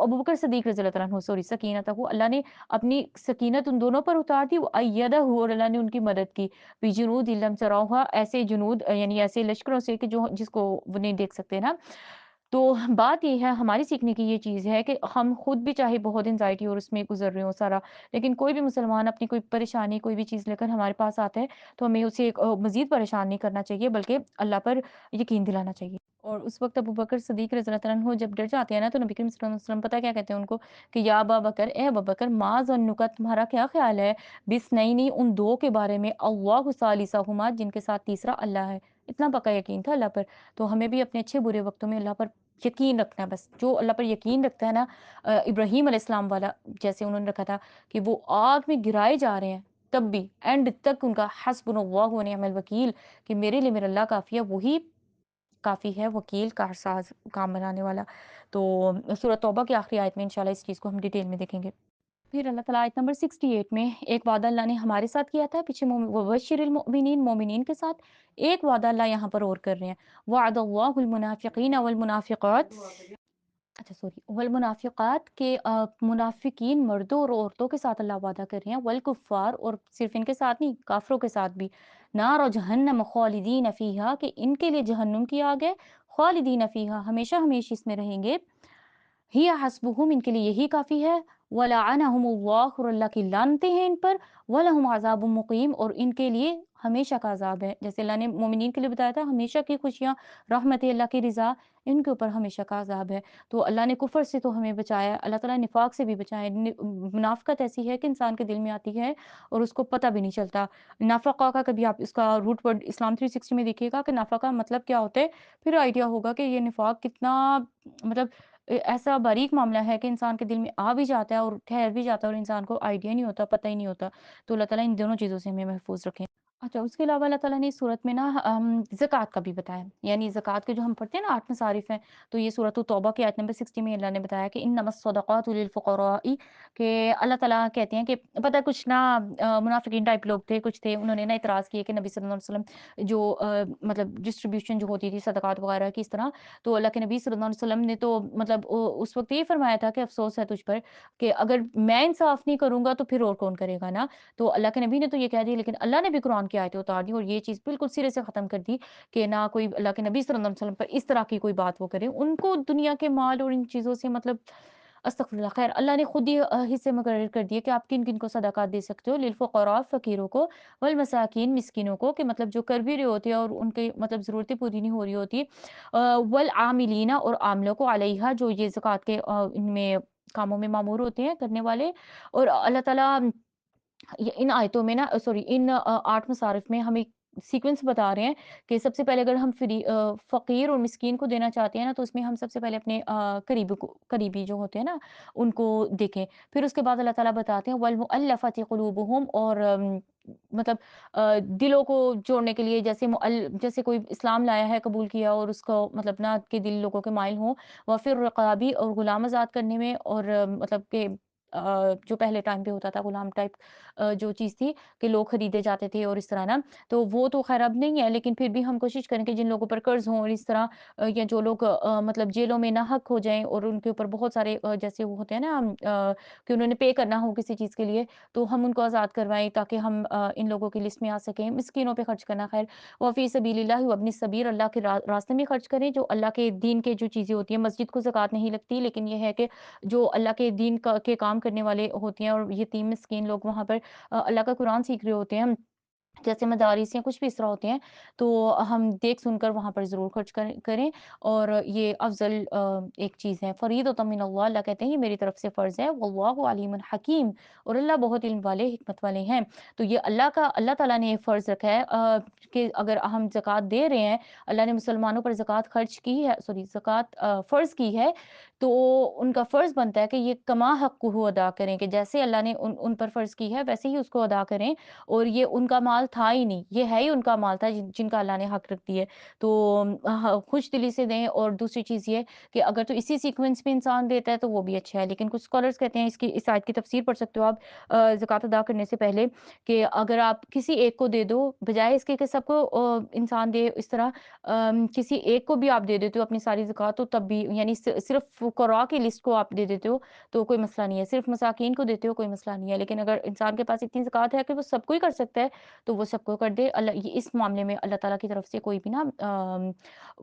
अबू बकर सिद्दीक़ रज़ियल्लाहु ताला अन्हु सॉरी सकीनतहु अल्लाह ने अपनी सकीनत उन दोनों पर उतार दी, व अय्यदहु और अल्लाह ने उनकी मदद की। बिजुनूदिन लम तरौहा ऐसे जुनूद यानी ऐसे लश्करों से कि जो जिसको वो नहीं देख सकते ना। तो बात ये है हमारी सीखने की ये चीज़ है कि हम खुद भी चाहे बहुत एंग्ज़ायटी और उसमें गुज़र रहे हों सारा, लेकिन कोई भी मुसलमान अपनी कोई परेशानी, कोई भी चीज़ लेकर हमारे पास आता है, तो हमें उसे मज़ीद परेशान नहीं करना चाहिए बल्कि अल्लाह पर यकीन दिलाना चाहिए। और उस वक़्त अबू बकर सिद्दीक़ रज़ियल्लाहु ताला अन्हु जब डर जाते हैं ना, तो नबी करीम सल्लल्लाहु अलैहि वसल्लम पता है क्या कहते हैं उनको कि या अबा बकर, ए अबू बकर मा ज़न्नुका तुम्हारा क्या ख़्याल है बिस्नैनी उन 2 के बारे में अल्लाहु सालिसहुमा जिनके साथ तीसरा अल्लाह है। इतना पक्का यकीन था अल्लाह पर। तो हमें भी अपने अच्छे बुरे वक़्तों में अल्लाह पर यकीन रखना है बस। जो अल्लाह पर यकीन रखता है ना इब्राहीम अलैहिस्सलाम वाला जैसे उन्होंने रखा था कि वो आग में गिराए जा रहे हैं, तब भी एंड तक उनका हस्बुनल्लाहु व निअमल वकील कि मेरे लिए मेरा अल्लाह काफ़ी है, वही काफ़ी है वकील, कारसाज़, काम बनाने वाला। तो सूरह तौबा की आखिरी आयत में इंशाल्लाह इस चीज़ को हम डिटेल में देखेंगे। फिर अल्लाह ताला आयत नंबर 68 में एक वादा अल्लाह ने हमारे साथ किया था, पीछे वबश्शिरिल मुमिनीन, मोमिनीन के साथ एक वादा अल्लाह यहाँ पर और कर रहे हैं। वअदल्लाहुल मुनाफिकीन वल मुनाफिकात, अच्छा सॉरी, वल मुनाफिकात के मुनाफिकीन मर्दों और औरतों के साथ अल्लाह वादा कर रहे हैं, वल कुफ़ार, और सिर्फ इनके साथ नहीं, काफिरों के साथ भी, नार जहन्नम खालिदीन फीहा, कि इनके लिए जहन्नुम की आग है, खालिदीन फीहा, हमेशा हमेशा इसमें रहेंगे, हिया हस्बुहुम, इनके लिए यही काफ़ी है, वलअनहुमुल्लाह, और अल्लाह की लानतें हैं इन पर, वलहुम अज़ाबुम मुक़ीम, और इनके लिए हमेशा का अज़ाब है। जैसे अल्लाह ने मोमिनीन के लिए बताया था हमेशा की खुशियाँ, रहमत अल्लाह की रिज़ा, इनके ऊपर हमेशा का अज़ाब है। तो अल्लाह ने कुफ़र से तो हमें बचाया, अल्लाह ताला ने निफ़ाक़ से भी बचाया। मुनाफ़िक़त ऐसी है कि इंसान के दिल में आती है और उसको पता भी नहीं चलता। नाफ़क़ा का कभी आप इसका रूट वर्ड इस्लाम 360 में देखिएगा कि नाफ़क़ा मतलब क्या होता है, फिर आइडिया होगा कि ये निफ़ाक़ कितना मतलब ऐसा बारीक मामला है कि इंसान के दिल में आ भी जाता है और ठहर भी जाता है और इंसान को आइडिया नहीं होता, पता ही नहीं होता। तो अल्लाह ताला इन दोनों चीज़ों से हमें महफ़ूज़ रखें। अच्छा, उसके अलावा अल्लाह ताला ने इस सूरत में ना ज़कात का भी बताया। यानी ज़कात के जो हम पढ़ते हैं ना 8 मसारिफ़ हैं, तो ये सूरत तौबा की आयत नंबर 60 में अल्लाह ने बताया कि इन्नमस सदक़ातु लिल फ़ुक़राई, कि अल्लाह ताला कहते हैं कि पता है कुछ ना मुनाफ़िकीन टाइप लोग थे, कुछ थे, उन्होंने ना इतराज़ किए कि नबी सल्लल्लाहु अलैहि वसल्लम जो मतलब डिस्ट्रीब्यूशन जो होती थी सदक़ात वग़ैरह की इस तरह, तो अल्लाह के नबी सल्लल्लाहु अलैहि वसल्लम ने तो मतलब उस वक़्त ये फ़रमाया था कि अफ़सोस है तुझ पर कि अगर मैं इंसाफ़ नहीं करूँगा तो फिर और कौन करेगा ना? तो अल्लाह के नबी ने तो ये कह दिया, लेकिन अल्लाह ने भी कुरान की आयतें उतार दी और ये चीज़ बिल्कुल सिरे से ख़त्म कर दी कि ना कोई अल्लाह के नबी सल्लल्लाहु अलैहि वसल्लम पर इस तरह की कोई बात वो करे। उनको दुनिया के माल और इन चीज़ों से मतलब अस्तग़फ़िरुल्लाह, ख़ैर अल्लाह ने खुद ही हिस्से मुकर्रर कर दिए कि आप किन-किन को सदक़ात दे सकते हो, लिल फ़ुक़रा, फ़कीरों को, वल मसाकीन, मिस्कीनों को, कि मतलब जो कर भी रहे होते हैं और उनकी मतलब ज़रूरतें पूरी नहीं हो रही होती, वल आमिलीना, और आमलों को, अलैहा, जो ये ज़कात के इनमें कामों में मामूर होते हैं करने वाले। और अल्लाह ताला ये इन आयतों में ना सॉरी इन 8 मसारिफ में हमें सीक्वेंस बता रहे हैं कि सबसे पहले अगर हम फ़कीर और मिस्कीन को देना चाहते हैं ना, तो उसमें हम सबसे पहले अपने करीबी जो होते हैं ना, उनको देखें। फिर उसके बाद अल्लाह ताला बताते हैं वल मुअल्लफ़ति क़ुलूबुहुम, और मतलब दिलों को जोड़ने के लिए, जैसे कोई इस्लाम लाया है, कबूल किया और उसको मतलब ना कि दिल लोगों के माइल हों, व फिर रिक़ाबी, और गुलाम आज़ाद करने में, और मतलब कि जो पहले टाइम पे होता था गुलाम टाइप जो चीज़ थी कि लोग खरीदे जाते थे और इस तरह ना, तो वो तो ख़ैर अब नहीं है, लेकिन फिर भी हम कोशिश करें कि जिन लोगों पर कर्ज़ हों और इस तरह या जो लोग मतलब जेलों में नाहक हो जाएँ और उनके ऊपर बहुत सारे जैसे वो होते हैं ना कि उन्होंने पे करना हो किसी चीज़ के लिए, तो हम उनको आज़ाद करवाएँ ताकि हम इन लोगों की लिस्ट में आ सकें। मिस्कीनों पे खर्च करना, ख़ैर व फ़ी सबीलिल्लाहि वब्निस सबील, अल्लाह के रास्ते में खर्च करें, जो अल्लाह के दीन के जो चीज़ें होती हैं, मस्जिद को ज़कात नहीं लगती, लेकिन ये है कि जो अल्लाह के दीन के काम करने वाले होते हैं और यतीम मिस्कीन लोग वहाँ पर अल्लाह का कुरान सीख रहे होते हैं, जैसे मदारिस या कुछ भी इस तरह होते हैं, तो हम देख सुनकर वहाँ पर ज़रूर खर्च करें। और ये अफ़ज़ल एक चीज़ है, फ़रीदतम मिनल्लाह, अल्लाह कहते हैं ये मेरी तरफ से फ़र्ज़ है, वल्लाहु अलीमुन हकीम, और अल्लाह बहुत इल्म वाले, हिकमत वाले हैं। तो ये अल्लाह ताला ने ये फ़र्ज़ रखा है कि अगर हम ज़कात दे रहे हैं, अल्लाह ने मुसलमानों पर ज़कात खर्च की है, सॉरी ज़कात फ़र्ज़ की है, तो उनका फ़र्ज़ बनता है कि ये कमा हक़्क़ुहु अदा करें, कि जैसे अल्लाह ने उन पर फ़र्ज़ की है, वैसे ही उसको अदा करें। और ये उनका माल था ही नहीं, ये है ही उनका माल था जिनका अल्लाह ने हक रख दिए। तो खुश दिली से दें। और दूसरी चीज़ ये कि अगर तो इसी सीक्वेंस में इंसान देता है तो वो भी अच्छा है। लेकिन कुछ स्कॉलर्स कहते हैं, इस आयत की तफसीर पढ़ सकते हो आप ज़कात अदा करने से पहले, कि अगर आप किसी एक को दे दो, बजाए इसके कि सबको इंसान दे इस तरह, किसी एक को भी आप दे देते हो अपनी सारी ज़कात, तो तब भी यानी सिर्फ़ फुक़रा की लिस्ट को आप दे देते हो, तो कोई मसला नहीं है। सिर्फ़ मसाकीन को देते हो, कोई मसला नहीं है। लेकिन अगर इंसान के पास इतनी ज़कात है कि वो सबको ही कर सकता है, तो वो सबको कर दे। अल्लाह ये इस मामले में अल्लाह ताला की तरफ से कोई भी ना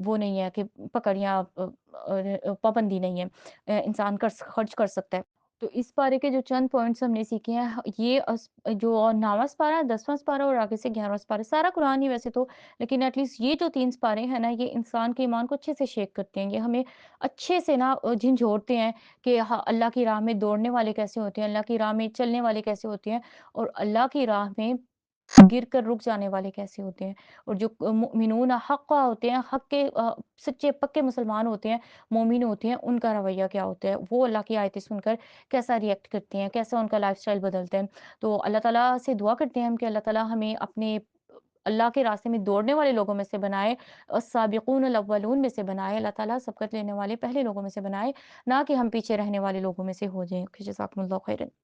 वो नहीं है कि पकड़ या पाबंदी नहीं है। इंसान खर्च कर सकता है। तो इस पारे के जो चंद पॉइंट्स हमने सीखे हैं, ये जो 9वाँ पारा, 10वाँ पारा और आगे से 11वाँ पारा, सारा कुरान ही वैसे तो, लेकिन एटलीस्ट ये जो 3 पारे हैं ना, ये इंसान के ईमान को अच्छे से शेक करते हैं। ये हमें अच्छे से ना झिंझोड़ते हैं कि हाँ, अल्लाह की राह में दौड़ने वाले कैसे होते हैं, अल्लाह की राह में चलने वाले कैसे होते हैं, और अल्लाह की राह में गिर कर रुक जाने वाले कैसे होते हैं। और जो मुमिनून हक़्क़ा होते हैं, हक़ के सच्चे पक्के मुसलमान होते हैं, मोमिन होते हैं, उनका रवैया क्या होता है, वो अल्लाह की आयतें सुनकर कैसा रिएक्ट करते हैं, कैसा उनका लाइफ़स्टाइल बदलता है। तो अल्लाह ताला से दुआ करते हैं हम कि अल्लाह ताला हमें अपने अल्लाह के रास्ते में दौड़ने वाले लोगों में से बनाए, अस्साबिक़ूनल अव्वलून में से बनाए, अल्लाह ताला सबकत लेने वाले पहले लोगों में से बनाए, ना कि हम पीछे रहने वाले लोगों में से हो जाएँ। जज़ाकुमुल्लाह खैरन।